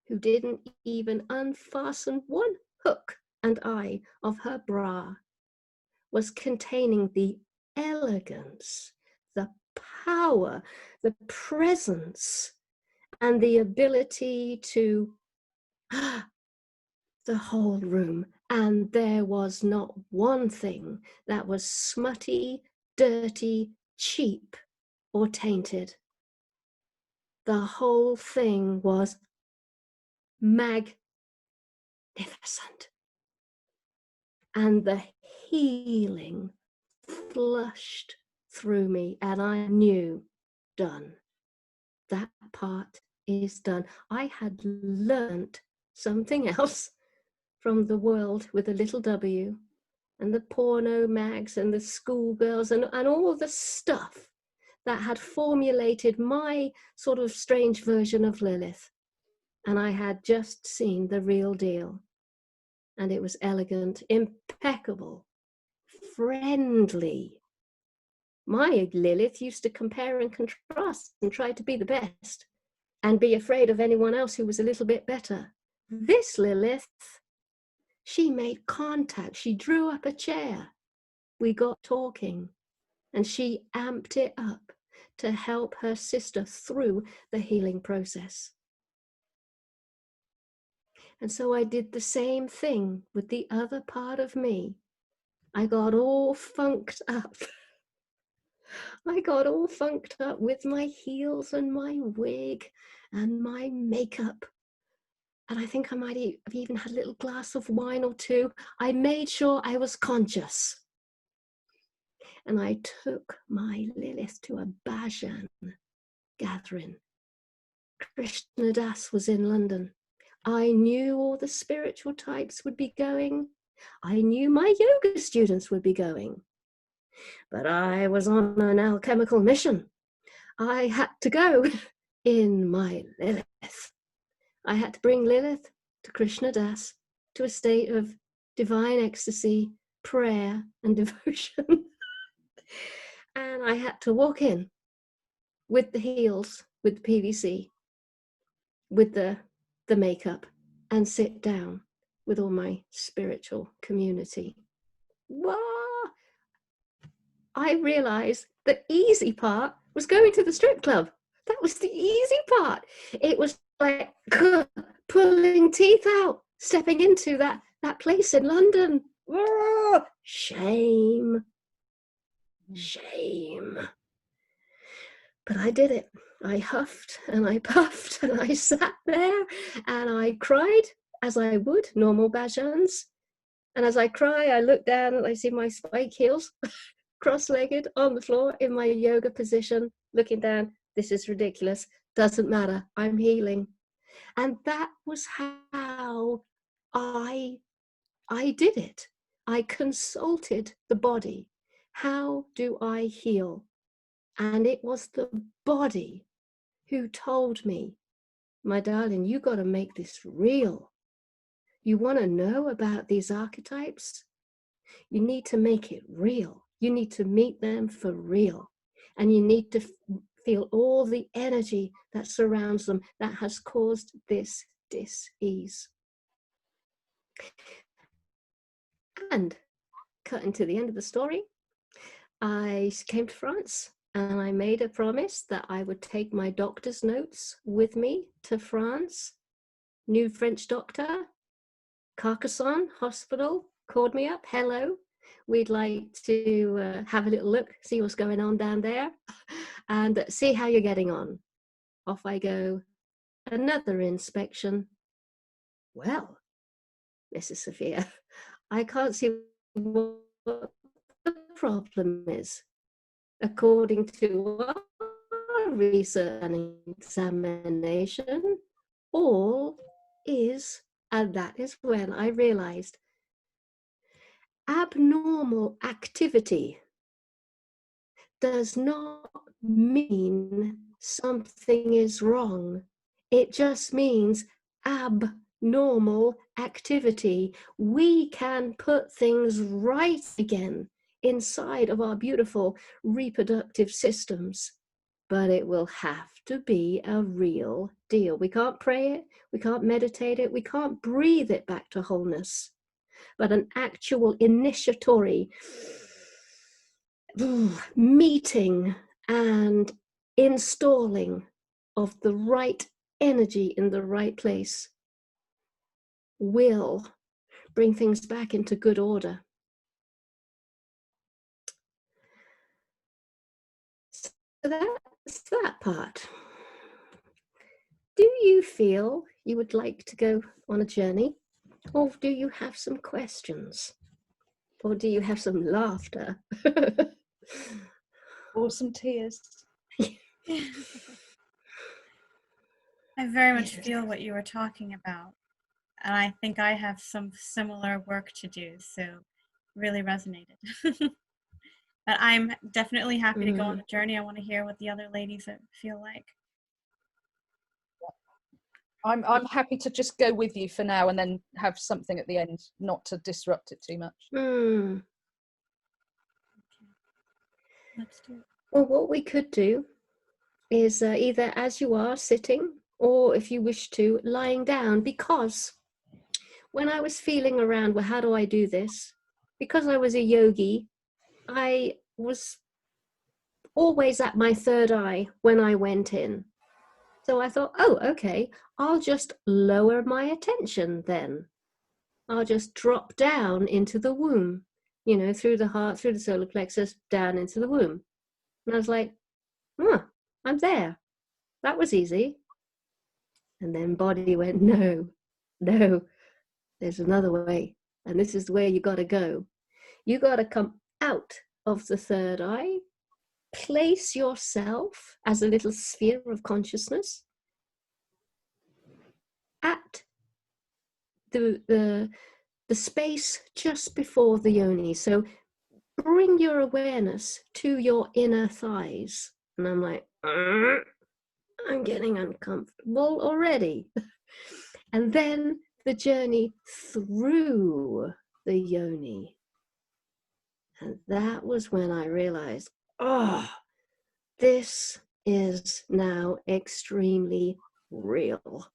who didn't even unfasten one hook and eye of her bra was containing the elegance, the power, the presence, and the ability to the whole room. And there was not one thing that was smutty, dirty, cheap, or tainted. The whole thing was magnificent. And the healing flushed through me, and I knew, done. That part is done. I had learned something else from the world with a little W, and the porno mags and the schoolgirls and all the stuff that had formulated my sort of strange version of Lilith. And I had just seen the real deal. And it was elegant, impeccable, friendly. My Lilith used to compare and contrast and try to be the best and be afraid of anyone else who was a little bit better. This Lilith, she made contact. She drew up a chair. We got talking, and she amped it up to help her sister through the healing process. And so I did the same thing with the other part of me. I got all funked up. I got all funked up with my heels and my wig and my makeup. And I think I might have even had a little glass of wine or two. I made sure I was conscious. And I took my Lilith to a bhajan gathering. Krishna Das was in London. I knew all the spiritual types would be going. I knew my yoga students would be going. But I was on an alchemical mission. I had to go in my Lilith. I had to bring Lilith to Krishna Das, to a state of divine ecstasy, prayer, and devotion. And I had to walk in with the heels, with the PVC, with the makeup, and sit down with all my spiritual community. Wow! I realized the easy part was going to the strip club. That was the easy part. It was like pulling teeth out, stepping into that place in London. shame, shame. But I did it. I huffed and I puffed and I sat there and I cried as I would, normal Bajans. And as I cry, I look down and I see my spike heels cross-legged on the floor in my yoga position, looking down. This is ridiculous. Doesn't matter. I'm healing. And that was how I did it. I consulted the body. How do I heal? And it was the body who told me, my darling, you got to make this real. You want to know about these archetypes? You need to make it real. You need to meet them for real. And you need to feel all the energy that surrounds them that has caused this dis-ease. And cutting to the end of the story, I came to France and I made a promise that I would take my doctor's notes with me to France. New French doctor, Carcassonne Hospital, called me up. Hello, we'd like to have a little look, see what's going on down there and see how you're getting on. Off I go. Another inspection. Well, Mrs. Sophia, I can't see what the problem is. According to our research and examination, all is, and that is when I realized, abnormal activity does not mean something is wrong. It just means abnormal activity. We can put things right again inside of our beautiful reproductive systems, but it will have to be a real deal. We can't pray it, we can't meditate it, we can't breathe it back to wholeness, but an actual initiatory meeting and installing of the right energy in the right place will bring things back into good order. So that's that part. Do you feel you would like to go on a journey, or do you have some questions, or do you have some laughter? Or some tears. I very much feel what you were talking about. And I think I have some similar work to do, so really resonated. But I'm definitely happy to go on the journey. I want to hear what the other ladies feel like. I'm happy to just go with you for now and then have something at the end, not to disrupt it too much. Okay. Let's do it. Well, what we could do is either as you are sitting, or if you wish to, lying down, because when I was feeling around, well, how do I do this? Because I was a yogi, I was always at my third eye when I went in. So I thought, oh, okay, I'll just lower my attention then. I'll just drop down into the womb, you know, through the heart, through the solar plexus, down into the womb. And I was like, I'm there. That was easy. And then body went, no, there's another way. And this is the way you got to go. You got to come out of the third eye, place yourself as a little sphere of consciousness at the space just before the yoni. So bring your awareness to your inner thighs. And I'm like, I'm getting uncomfortable already. And then the journey through the yoni. And that was when I realized, this is now extremely real.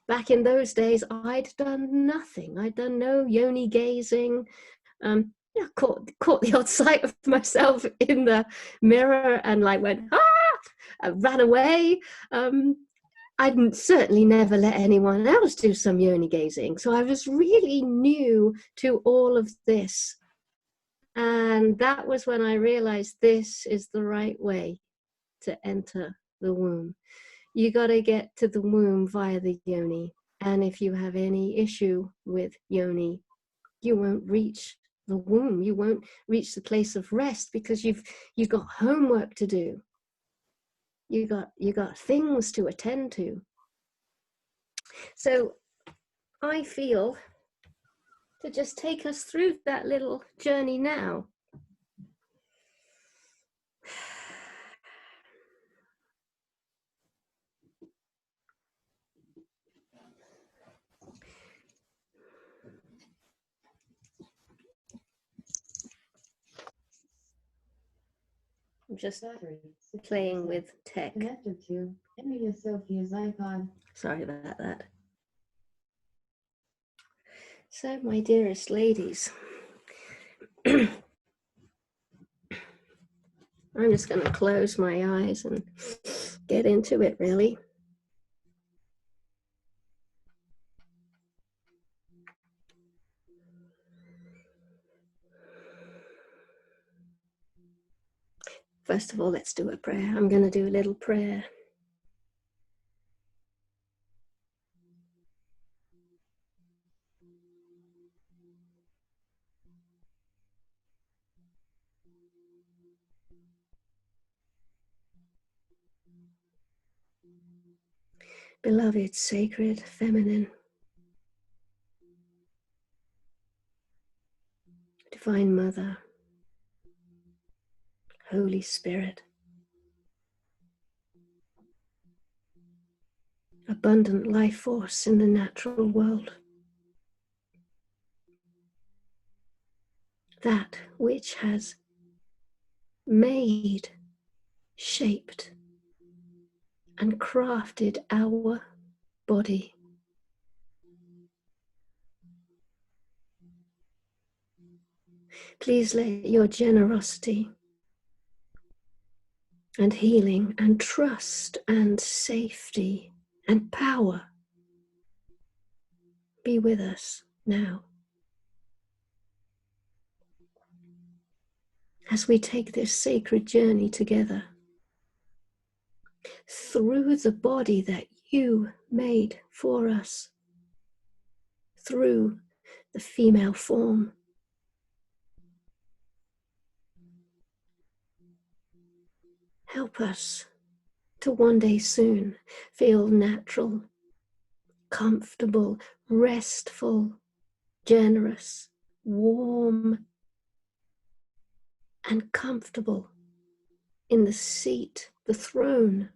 Back in those days, I'd done nothing. I'd done no yoni gazing. Caught the odd sight of myself in the mirror and like went, and ran away. I'd certainly never let anyone else do some yoni gazing. So I was really new to all of this. And that was when I realized this is the right way to enter the womb. You got to get to the womb via the yoni. And if you have any issue with yoni, you won't reach the womb. You won't reach the place of rest because you've got homework to do. You got things to attend to. So I feel to just take us through that little journey now. I'm just playing with tech. Connected to Anaiya Sophia's icon. Sorry about that. So, my dearest ladies, I'm just going to close my eyes and get into it, really. First of all, let's do a prayer. I'm going to do a little prayer. Beloved, sacred, feminine, Divine Mother, Holy Spirit, abundant life force in the natural world, that which has made, shaped, and crafted our body. Please let your generosity and healing and trust and safety and power be with us now as we take this sacred journey together through the body that you made for us, through the female form. Help us to one day soon feel natural, comfortable, restful, generous, warm, and comfortable in the seat, the throne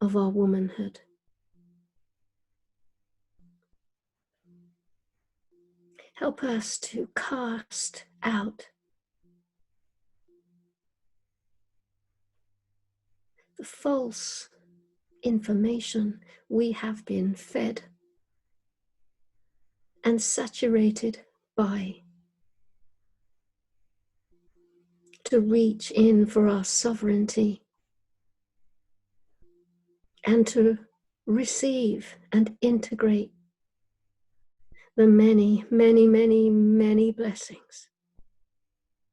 of our womanhood. Help us to cast out the false information we have been fed and saturated by, to reach in for our sovereignty and to receive and integrate the many, many, many, many blessings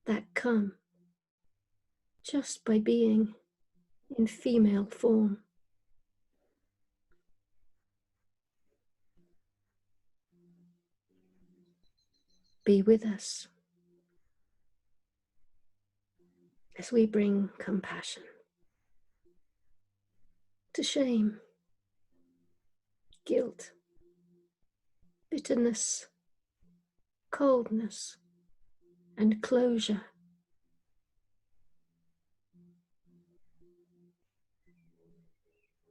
that come just by being in female form. Be with us as we bring compassion to shame, guilt, bitterness, coldness, and closure.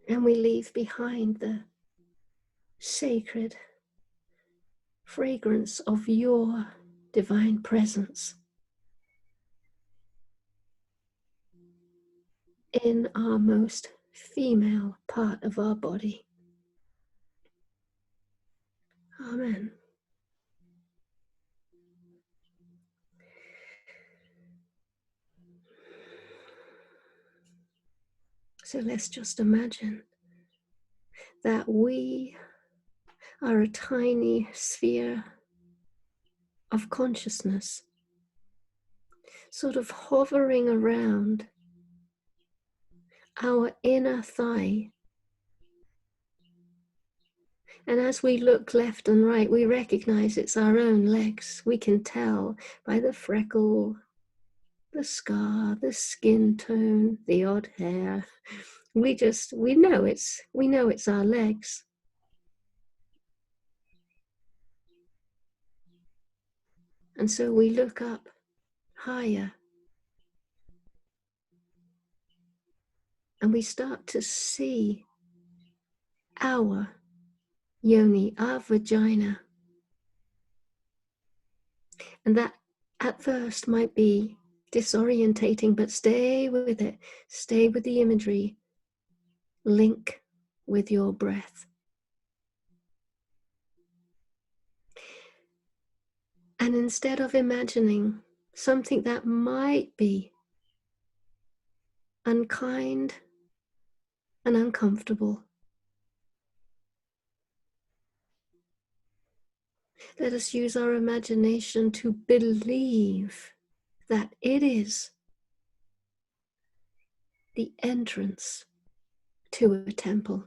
And we leave behind the sacred fragrance of your divine presence in our most female part of our body. Amen. So let's just imagine that we are a tiny sphere of consciousness sort of hovering around our inner thigh. And as we look left and right, we recognize it's our own legs. We can tell by the freckle, the scar, the skin tone, the odd hair. We know it's our legs. And so we look up higher. And we start to see our yoni, our vagina. And that at first might be disorientating, but stay with it. Stay with the imagery. Link with your breath. And instead of imagining something that might be unkind and uncomfortable, let us use our imagination to believe that it is the entrance to a temple.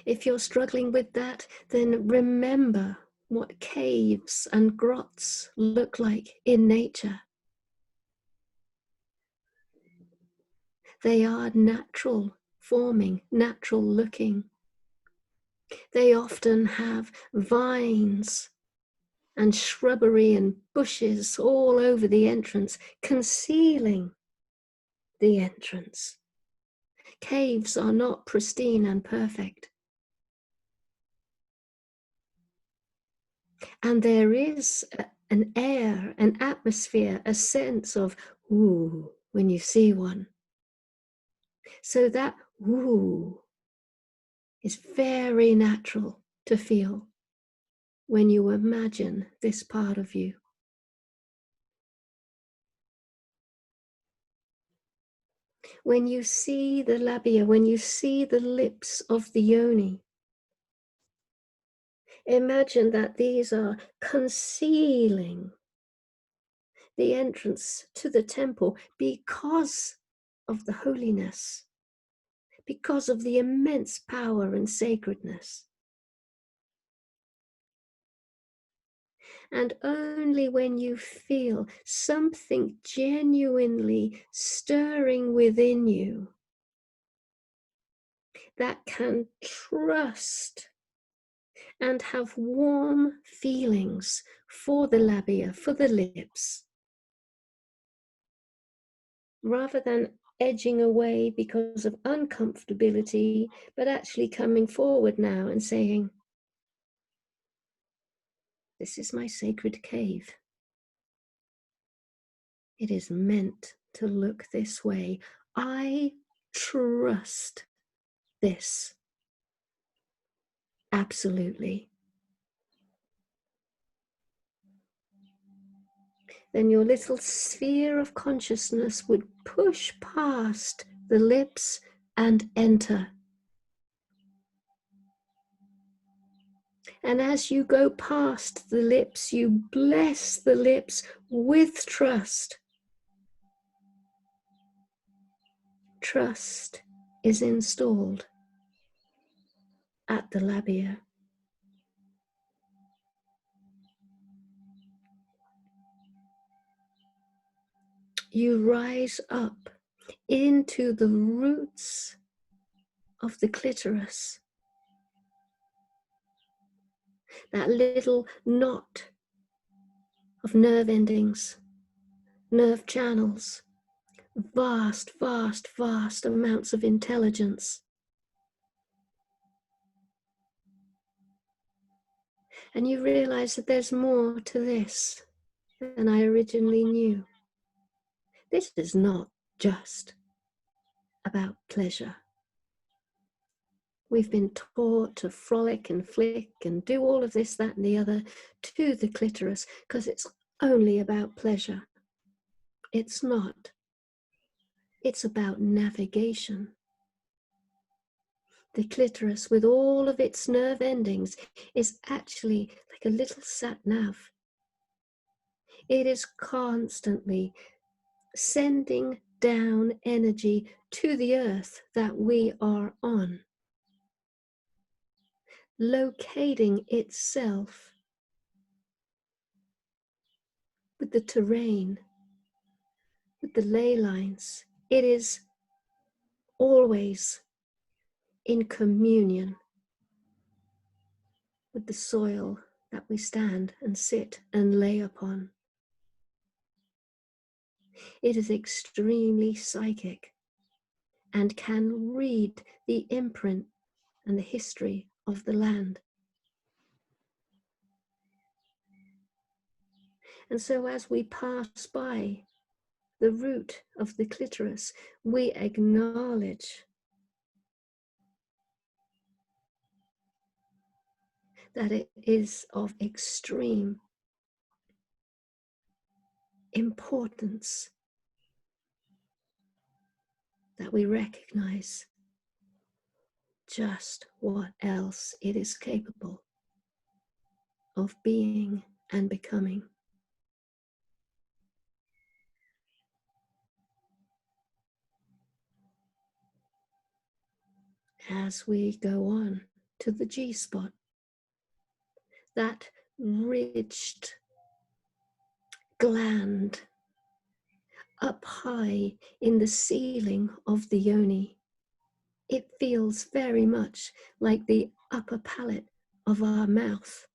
If you're struggling with that, then remember what caves and grots look like in nature. They are natural forming, natural looking. They often have vines and shrubbery and bushes all over the entrance, concealing the entrance. Caves are not pristine and perfect. And there is an air, an atmosphere, a sense of ooh when you see one. So that ooh is very natural to feel when you imagine this part of you. When you see the labia, when you see the lips of the yoni, imagine that these are concealing the entrance to the temple because of the holiness, because of the immense power and sacredness. And only when you feel something genuinely stirring within you that can trust and have warm feelings for the labia, for the lips, rather than edging away because of uncomfortability, but actually coming forward now and saying, this is my sacred cave. It is meant to look this way. I trust this. Absolutely. Then your little sphere of consciousness would push past the lips and enter. And as you go past the lips, you bless the lips with trust. Trust is installed at the labia. You rise up into the roots of the clitoris, that little knot of nerve endings, nerve channels, vast, vast, vast amounts of intelligence. And you realize that there's more to this than I originally knew. This is not just about pleasure. We've been taught to frolic and flick and do all of this, that, and the other to the clitoris because it's only about pleasure. It's not. It's about navigation. The clitoris, with all of its nerve endings, is actually like a little sat-nav. It is constantly sending down energy to the earth that we are on, locating itself with the terrain, with the ley lines. It is always in communion with the soil that we stand and sit and lay upon. It is extremely psychic and can read the imprint and the history of the land. And so as we pass by the root of the clitoris, we acknowledge that it is of extreme importance that we recognize just what else it is capable of being and becoming. As we go on to the G-spot, that ridged gland up high in the ceiling of the yoni, it feels very much like the upper palate of our mouth.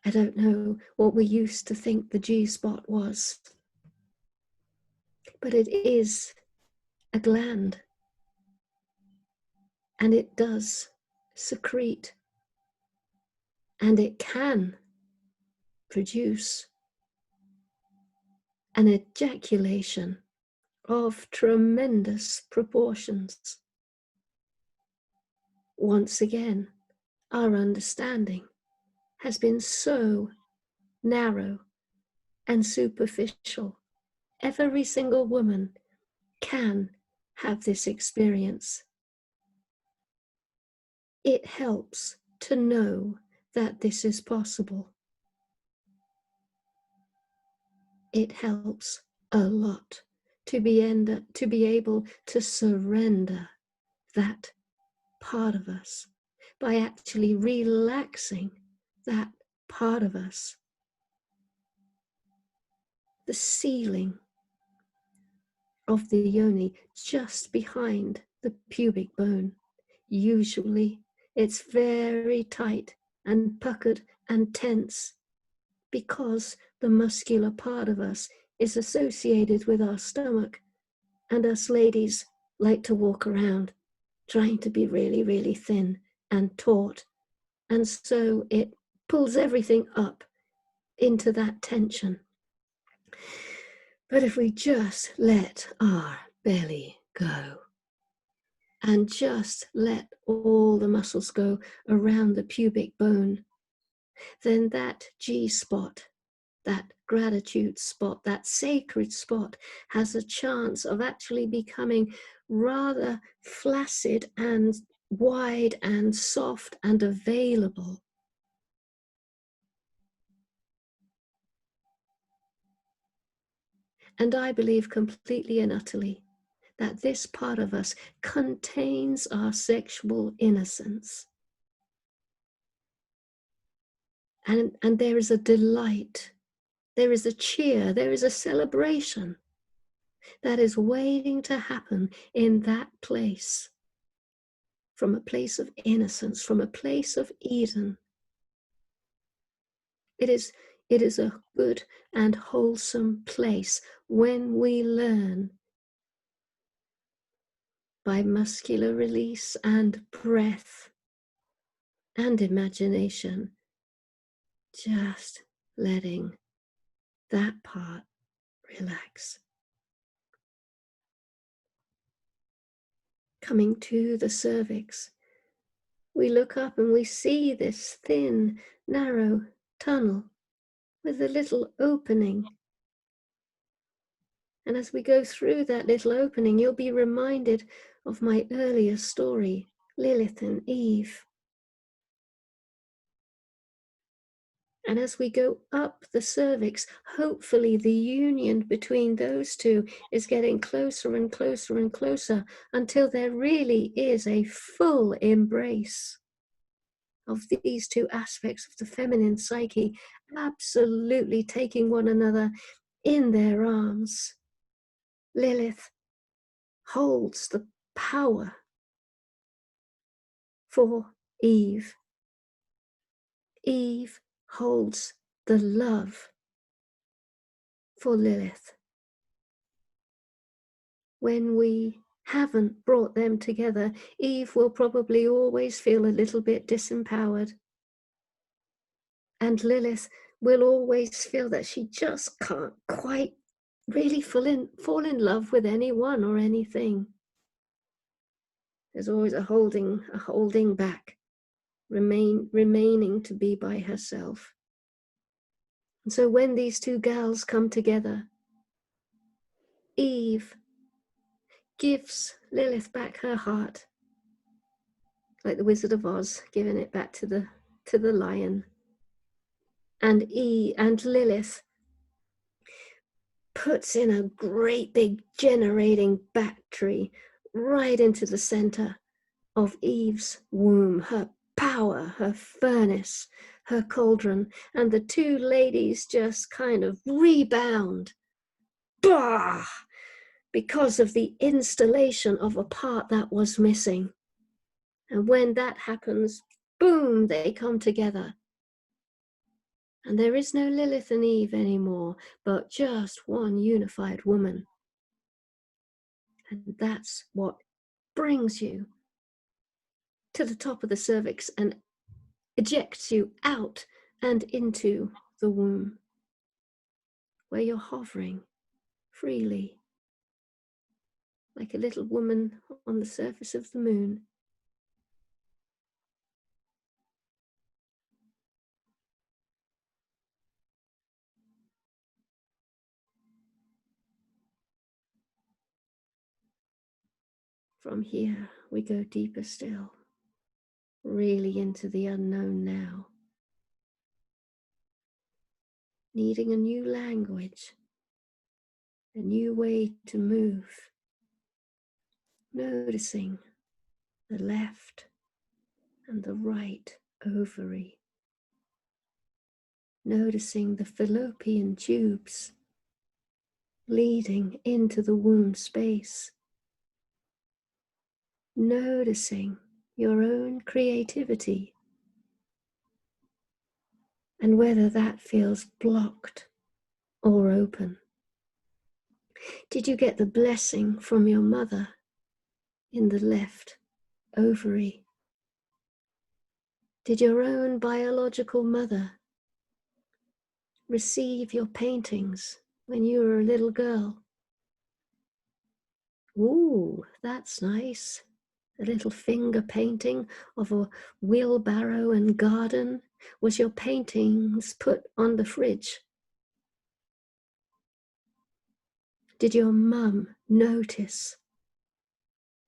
I don't know what we used to think the G-spot was, but it is a gland, and it does secrete, and it can produce an ejaculation of tremendous proportions. Once again, our understanding has been so narrow and superficial. Every single woman can have this experience. It helps to know that this is possible. It helps a lot to be able to surrender that part of us by actually relaxing that part of us. The ceiling of the yoni just behind the pubic bone. Usually it's very tight and puckered and tense because the muscular part of us is associated with our stomach, and us ladies like to walk around trying to be really, really thin and taut, and so it pulls everything up into that tension. But if we just let our belly go and just let all the muscles go around the pubic bone, then that G-spot, that gratitude spot, that sacred spot, has a chance of actually becoming rather flaccid and wide and soft and available. And I believe completely and utterly that this part of us contains our sexual innocence. And there is a delight, there is a cheer, there is a celebration that is waiting to happen in that place, from a place of innocence, from a place of Eden. It is a good and wholesome place when we learn by muscular release and breath and imagination, just letting that part relax. Coming to the cervix, we look up and we see this thin, narrow tunnel with a little opening. And as we go through that little opening, you'll be reminded of my earlier story, Lilith and Eve. And as we go up the cervix, hopefully the union between those two is getting closer and closer and closer until there really is a full embrace of these two aspects of the feminine psyche, absolutely taking one another in their arms. Lilith holds the power for Eve. Eve holds the love for Lilith. When we haven't brought them together, Eve will probably always feel a little bit disempowered. And Lilith will always feel that she just can't quite really fall in love with anyone or anything. There's always a holding back, remaining to be by herself. And so when these two gals come together, Eve gives Lilith back her heart, like the Wizard of Oz giving it back to the lion. And Lilith puts in a great big generating battery right into the center of Eve's womb, her power, her furnace, her cauldron, and the two ladies just kind of rebound, bah, because of the installation of a part that was missing. And when that happens, boom, they come together. And there is no Lilith and Eve anymore, but just one unified woman. And that's what brings you to the top of the cervix and ejects you out and into the womb, where you're hovering freely, like a little woman on the surface of the moon. From here, we go deeper still, really into the unknown now, needing a new language, a new way to move, noticing the left and the right ovary, noticing the fallopian tubes leading into the womb space, noticing your own creativity and whether that feels blocked or open. Did you get the blessing from your mother in the left ovary? Did your own biological mother receive your paintings when you were a little girl? Ooh, that's nice. A little finger painting of a wheelbarrow and garden. Was your paintings put on the fridge? Did your mum notice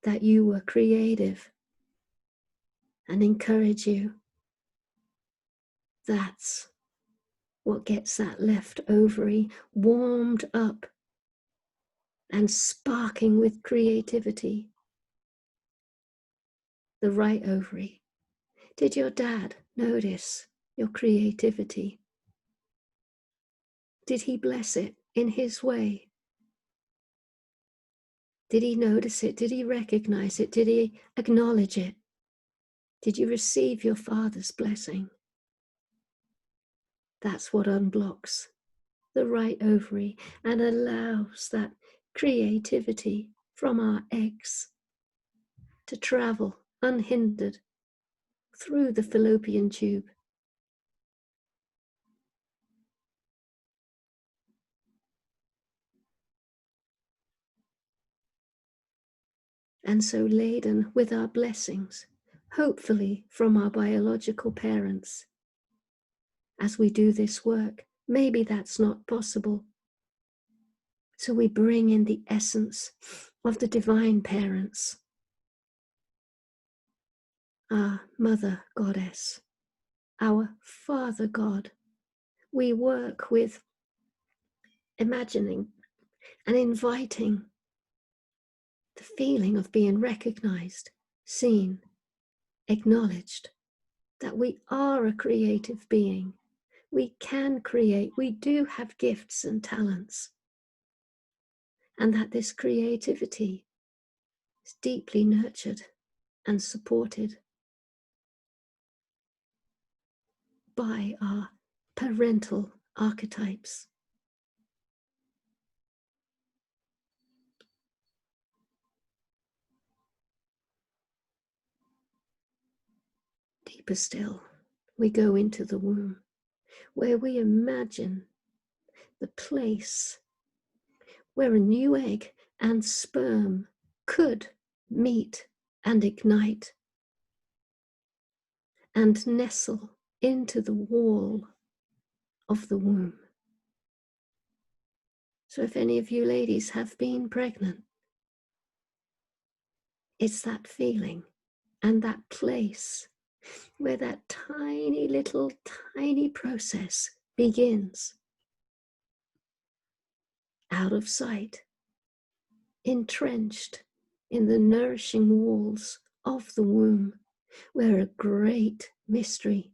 that you were creative and encourage you? That's what gets that left ovary warmed up and sparking with creativity. The right ovary. Did your dad notice your creativity? Did he bless it in his way? Did he notice it? Did he recognize it? Did he acknowledge it? Did you receive your father's blessing? That's what unblocks the right ovary and allows that creativity from our eggs to travel unhindered through the fallopian tube. And so laden with our blessings, hopefully from our biological parents. As we do this work, maybe that's not possible. So we bring in the essence of the divine parents our Mother Goddess, our Father God. We work with imagining and inviting the feeling of being recognized, seen, acknowledged, that we are a creative being. We can create, we do have gifts and talents, and that this creativity is deeply nurtured and supported by our parental archetypes. Deeper still, we go into the womb, where we imagine the place where a new egg and sperm could meet and ignite and nestle into the wall of the womb. So if any of you ladies have been pregnant, it's that feeling and that place where that tiny little tiny process begins. Out of sight, entrenched in the nourishing walls of the womb, where a great mystery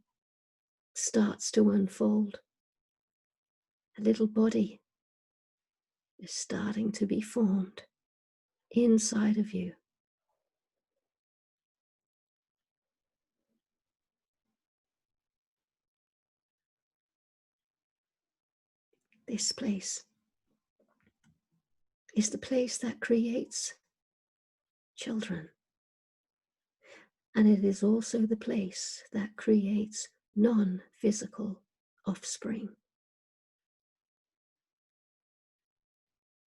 starts to unfold. A little body is starting to be formed inside of you. This place is the place that creates children. And it is also the place that creates non-physical offspring.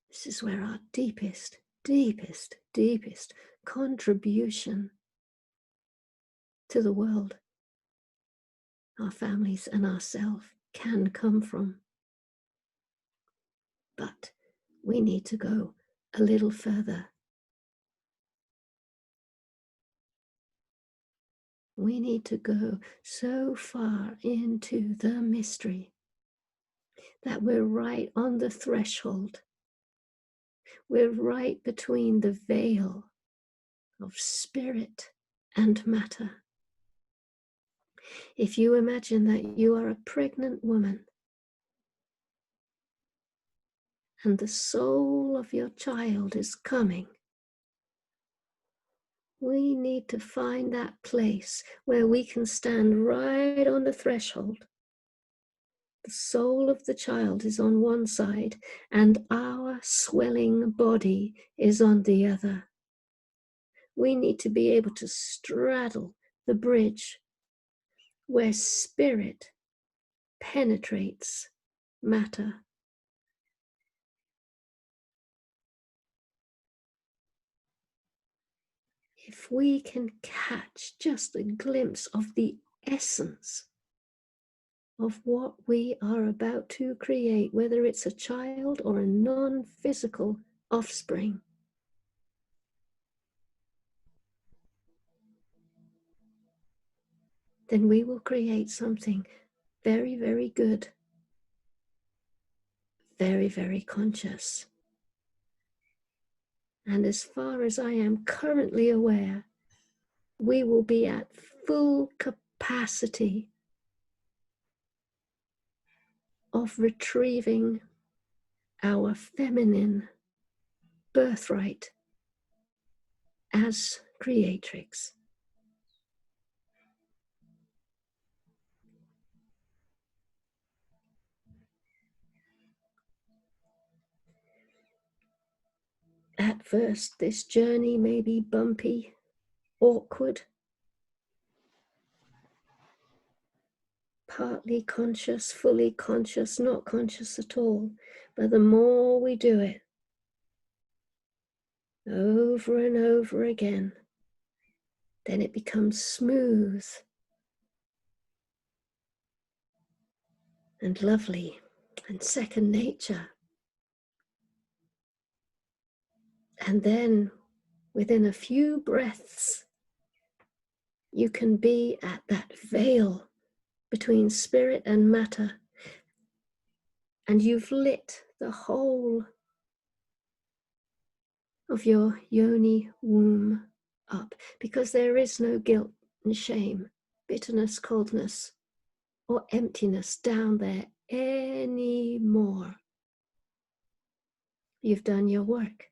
This is where our deepest, deepest, deepest contribution to the world, our families and ourselves, can come from. But we need to go a little further. We need to go so far into the mystery that we're right on the threshold. We're right between the veil of spirit and matter. If you imagine that you are a pregnant woman and the soul of your child is coming, we need to find that place where we can stand right on the threshold. The soul of the child is on one side and our swelling body is on the other. We need to be able to straddle the bridge where spirit penetrates matter. If we can catch just a glimpse of the essence of what we are about to create, whether it's a child or a non-physical offspring, then we will create something very, very good, very, very conscious. And as far as I am currently aware, we will be at full capacity of retrieving our feminine birthright as creatrix. At first, this journey may be bumpy, awkward, partly conscious, fully conscious, not conscious at all. But the more we do it, over and over again, then it becomes smooth and lovely and second nature. And then within a few breaths, you can be at that veil between spirit and matter, and you've lit the whole of your yoni womb up, because there is no guilt and shame, bitterness, coldness, or emptiness down there anymore. You've done your work.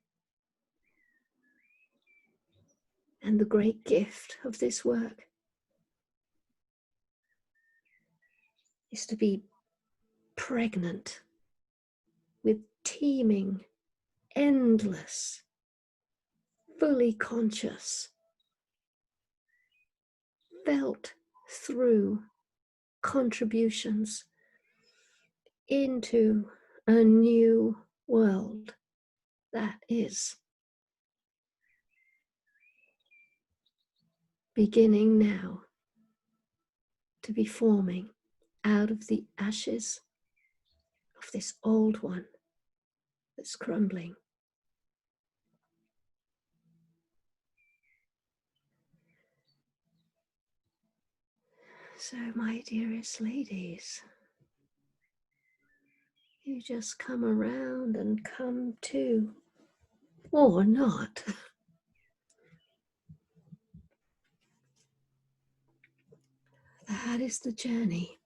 And the great gift of this work is to be pregnant with teeming, endless, fully conscious, felt through contributions into a new world that is beginning now to be forming out of the ashes of this old one that's crumbling. So, my dearest ladies, you just come around and come to, or not. That is the journey.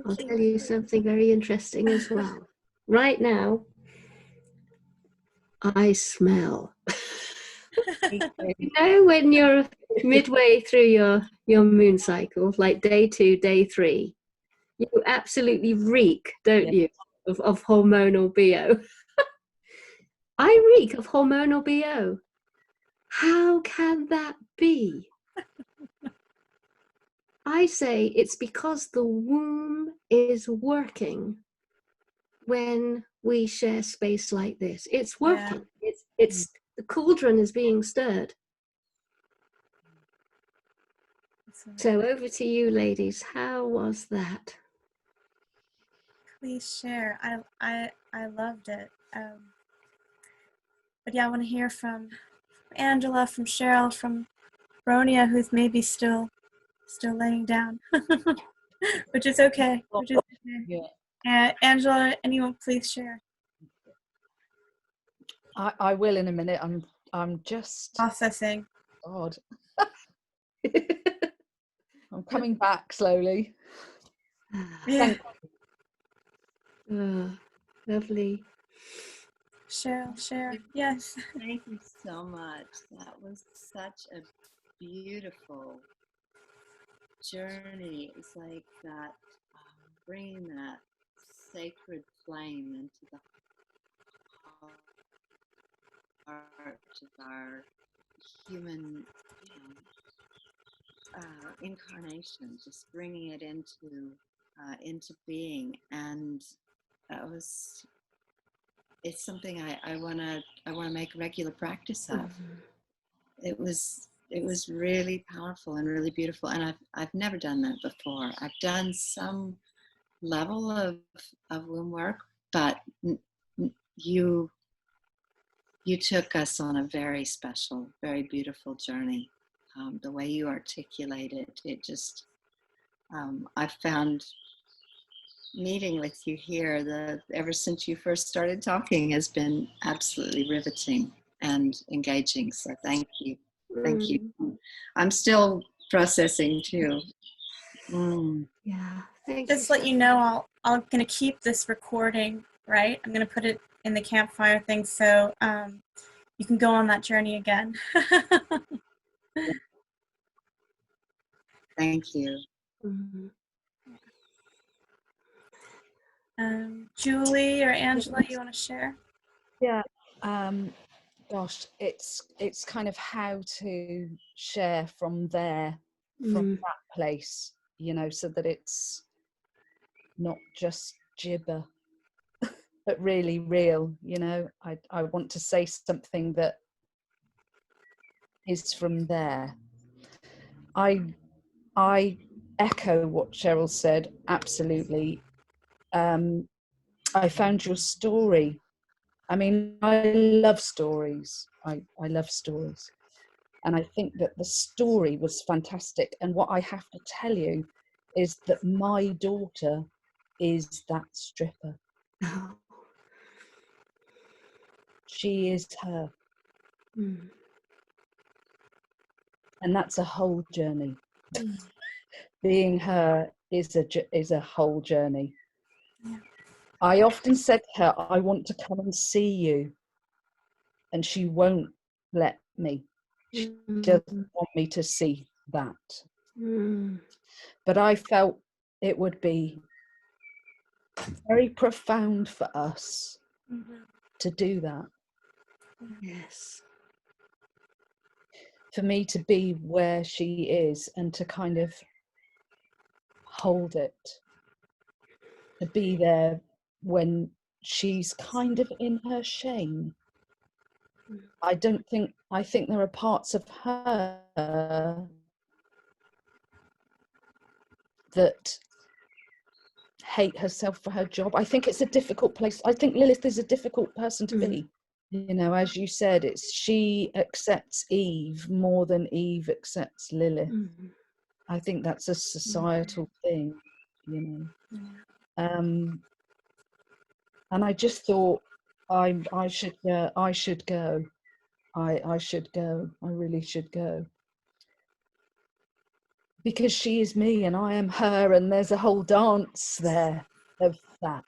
I'll tell you something very interesting as well. Right now, I smell. You know, when you're midway through your moon cycle, like day 2, day 3, you absolutely reek, don't you, of hormonal BO. I reek of hormonal BO. How can that be? I say it's because the womb is working when we share space like this. It's working. Yeah. It's the cauldron is being stirred. So over to you, ladies. How was that? Please share. I loved it. But yeah, I want to hear from Angela, from Cheryl, from Ronia, who's maybe still laying down, which is okay. Which is okay. Yeah. Angela, anyone, please share. I will in a minute. I'm just processing. God. I'm coming back slowly. Yeah. Oh, lovely. Cheryl. Yes. Thank you so much. That was such a beautiful journey. It was like that, bringing that sacred flame into the heart of our human incarnation, just bringing it into being, and it's something I want to make a regular practice of. It was really powerful and really beautiful, and I've never done that before. I've done some level of womb work, but you took us on a very special, very beautiful journey. The way you articulate it just, I found meeting with you here, ever since you first started talking, has been absolutely riveting and engaging. So thank you. Thank you. I'm still processing too. Yeah. Just let you know, I'm going to keep this recording, right? I'm going to put it in the campfire thing. So you can go on that journey again. Thank you. Julie or Angela, you want to share? Yeah. Gosh, it's kind of how to share from there, from that place, you know, so that it's not just gibber, but really real, you know. I want to say something that is from there. I echo what Cheryl said, absolutely. I found your story. I mean, I love stories. I love stories. And I think that the story was fantastic. And what I have to tell you is that my daughter is that stripper. She is her. And that's a whole journey. Being her is a whole journey. I often said to her, I want to come and see you. And she won't let me. She doesn't want me to see that. But I felt it would be very profound for us to do that. Yes. For me to be where she is and to kind of hold it. To be there when she's kind of in her shame. I think there are parts of her that hate herself for her job. I think it's a difficult place. I think Lilith is a difficult person to be. You know, as you said, it's she accepts Eve more than Eve accepts Lilith. I think that's a societal thing, you know. And I just thought I should go. I should go. I really should go. Because she is me and I am her, and there's a whole dance there of that.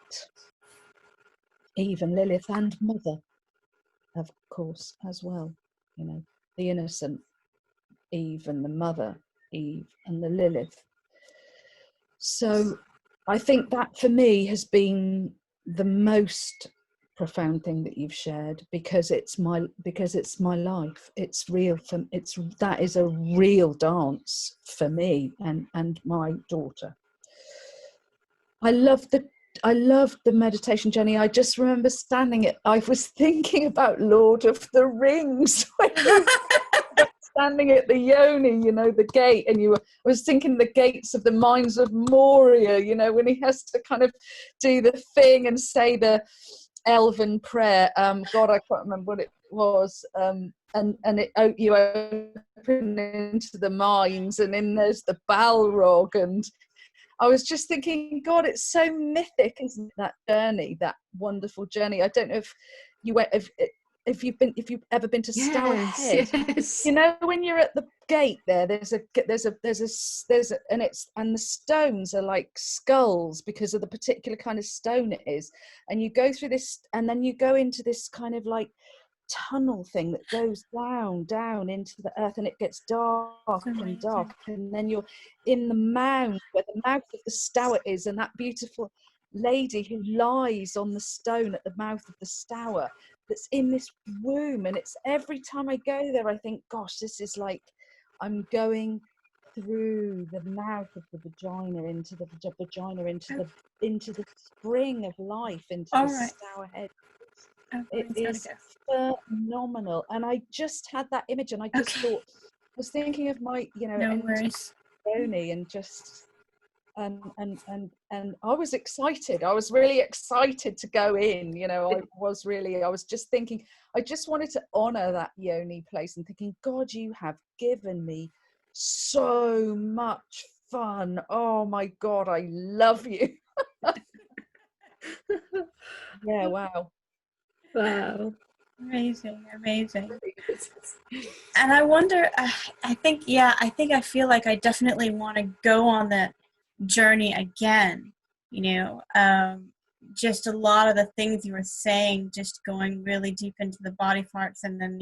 Eve and Lilith and Mother, of course, as well. You know, the innocent Eve and the Mother Eve and the Lilith. So I think that for me has been the most profound thing that you've shared, because it's my life. It's real. That is a real dance for me and my daughter. I loved the meditation journey. I just remember I was thinking about Lord of the Rings when you were standing at the Yoni, you know, the gate, and I was thinking the gates of the mines of Moria, you know, when he has to kind of do the thing and say the elven prayer. God, I can't remember what it was. You open into the mines, and then there's the Balrog, and I was just thinking, God, it's so mythic, isn't it, that journey, that wonderful journey. I don't know if you went, if you've ever been to Stour Head. Yes. You know, when you're at the gate there, and the stones are like skulls because of the particular kind of stone it is, and you go through this, and then you go into this kind of like tunnel thing that goes down into the earth, and it gets dark and dark, and then you're in the mound where the mouth of the Stour is, and that beautiful lady who lies on the stone at the mouth of the Stour that's in this womb. And it's every time I go there I think, gosh, this is like I'm going through the mouth of the vagina into the into the spring of life, into the Stour Head. It is phenomenal. And I just had that image, and I just thought, I was thinking of my, you know, Tony, and just and I was excited. I was really excited to go in, you know. I was just thinking, I just wanted to honor that Yoni place, and thinking, God, you have given me so much fun. Oh my God, I love you. Yeah, wow. Wow. Amazing. And I wonder, I feel like I definitely want to go on that journey again, you know, just a lot of the things you were saying, just going really deep into the body parts, and then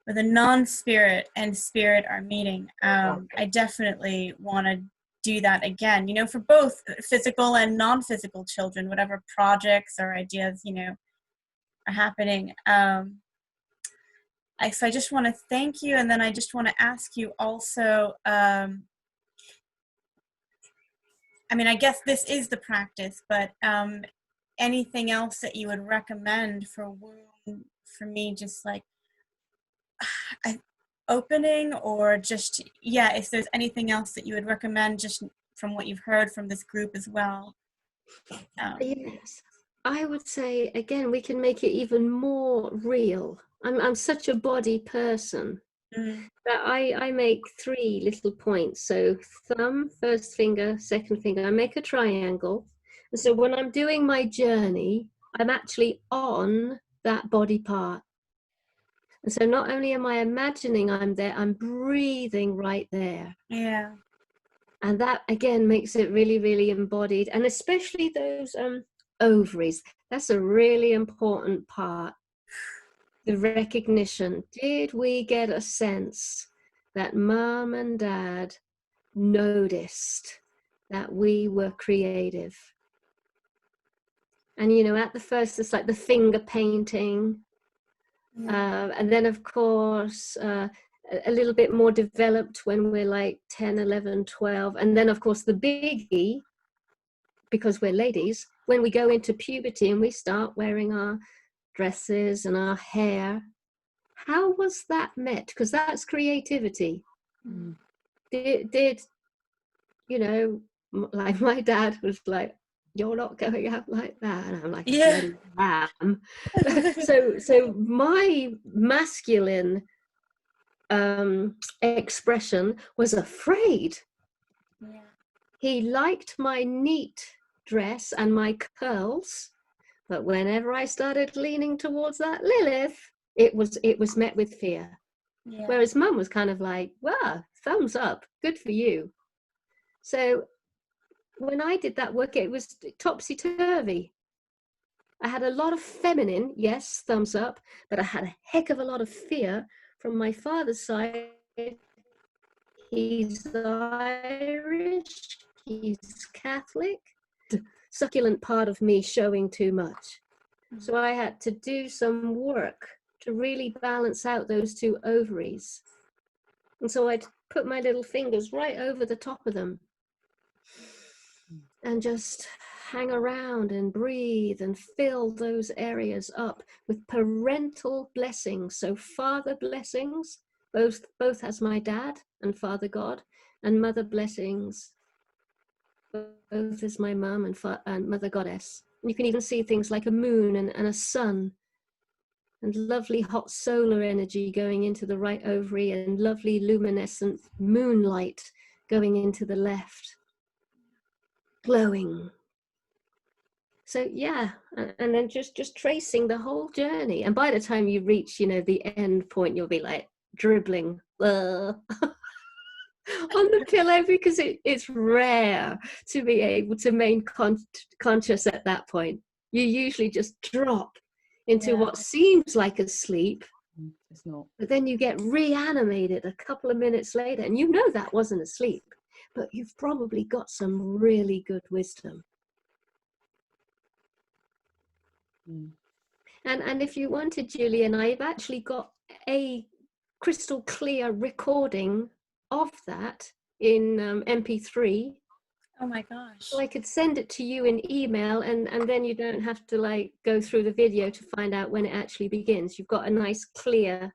where the non-spirit and spirit are meeting. I definitely want to do that again, you know, for both physical and non-physical children, whatever projects or ideas, you know, are happening. So I just want to thank you, and then I just want to ask you also, I mean, I guess this is the practice, but anything else that you would recommend for me, just like opening, or just, yeah, if there's anything else that you would recommend just from what you've heard from this group as well. Yes, I would say, again, we can make it even more real. I'm such a body person that I make 3 little points. So thumb, first finger, second finger, I make a triangle. And so when I'm doing my journey, I'm actually on that body part. And so not only am I imagining I'm there, I'm breathing right there. Yeah. And that, again, makes it really, really embodied. And especially those ovaries. That's a really important part. The recognition. Did we get a sense that mom and dad noticed that we were creative? And, you know, at the first, it's like the finger painting. And then, of course, a little bit more developed when we're like 10, 11, 12. And then, of course, the biggie, because we're ladies, when we go into puberty and we start wearing our dresses and our hair. How was that met? Because that's creativity. Did you know, like my dad was like, you're not going out like that, and I'm like, yeah, I am. so my masculine expression was afraid. Yeah. He liked my neat dress and my curls, but whenever I started leaning towards that Lilith, it was met with fear. Yeah. Whereas mum was kind of like, wow, thumbs up, good for you. So when I did that work, it was topsy-turvy. I had a lot of feminine, yes, thumbs up, but I had a heck of a lot of fear from my father's side. He's Irish, he's Catholic. The succulent part of me showing too much. So I had to do some work to really balance out those 2 ovaries. And so I'd put my little fingers right over the top of them and just hang around and breathe and fill those areas up with parental blessings. So father blessings, both as my dad and Father God, and mother blessings, both as my mum and Mother Goddess. And you can even see things like a moon and a sun, and lovely hot solar energy going into the right ovary, and lovely luminescent moonlight going into the left, glowing. So yeah, and then just tracing the whole journey. And by the time you reach, you know, the end point, you'll be like dribbling on the pillow, because it's rare to be able to remain conscious at that point. You usually just drop into what seems like a sleep. It's not. But then you get reanimated a couple of minutes later, and you know that wasn't a sleep, but you've probably got some really good wisdom. And if you wanted, Julian, I've actually got a crystal clear recording of that in MP3. Oh my gosh. So I could send it to you in email, and then you don't have to like go through the video to find out when it actually begins. You've got a nice clear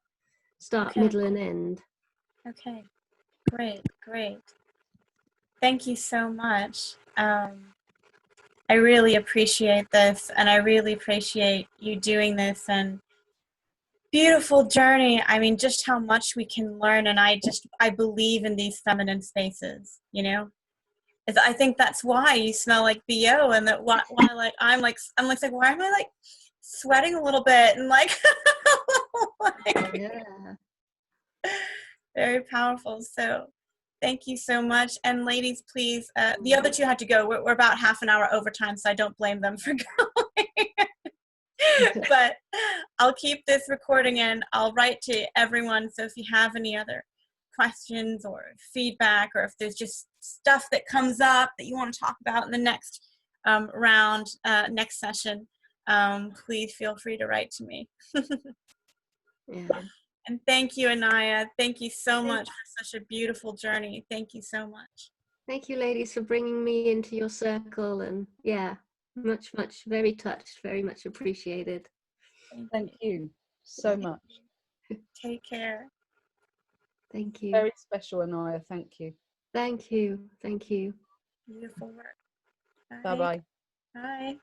start, middle, and end. Okay, great. Thank you so much. I really appreciate this, and I really appreciate you doing this, and beautiful journey. I mean, just how much we can learn, and I believe in these feminine spaces, you know? I think that's why you smell like BO, and that why like I'm like why am I like sweating a little bit, and like, like Yeah. very powerful. So Thank you so much. And ladies, please, the other two had to go. We're about half an hour overtime, so I don't blame them for going. But I'll keep this recording and I'll write to everyone. So if you have any other questions or feedback, or if there's just stuff that comes up that you want to talk about in the next round, next session, please feel free to write to me. Yeah. And thank you, Anaiya. Thank you so much for such a beautiful journey. Thank you so much. Thank you, ladies, for bringing me into your circle. And yeah, much, very touched, very much appreciated. Thank you so much. Take care. Thank you. Very special, Anaiya. Thank you. Thank you. Thank you. Beautiful work. Bye-bye. Bye.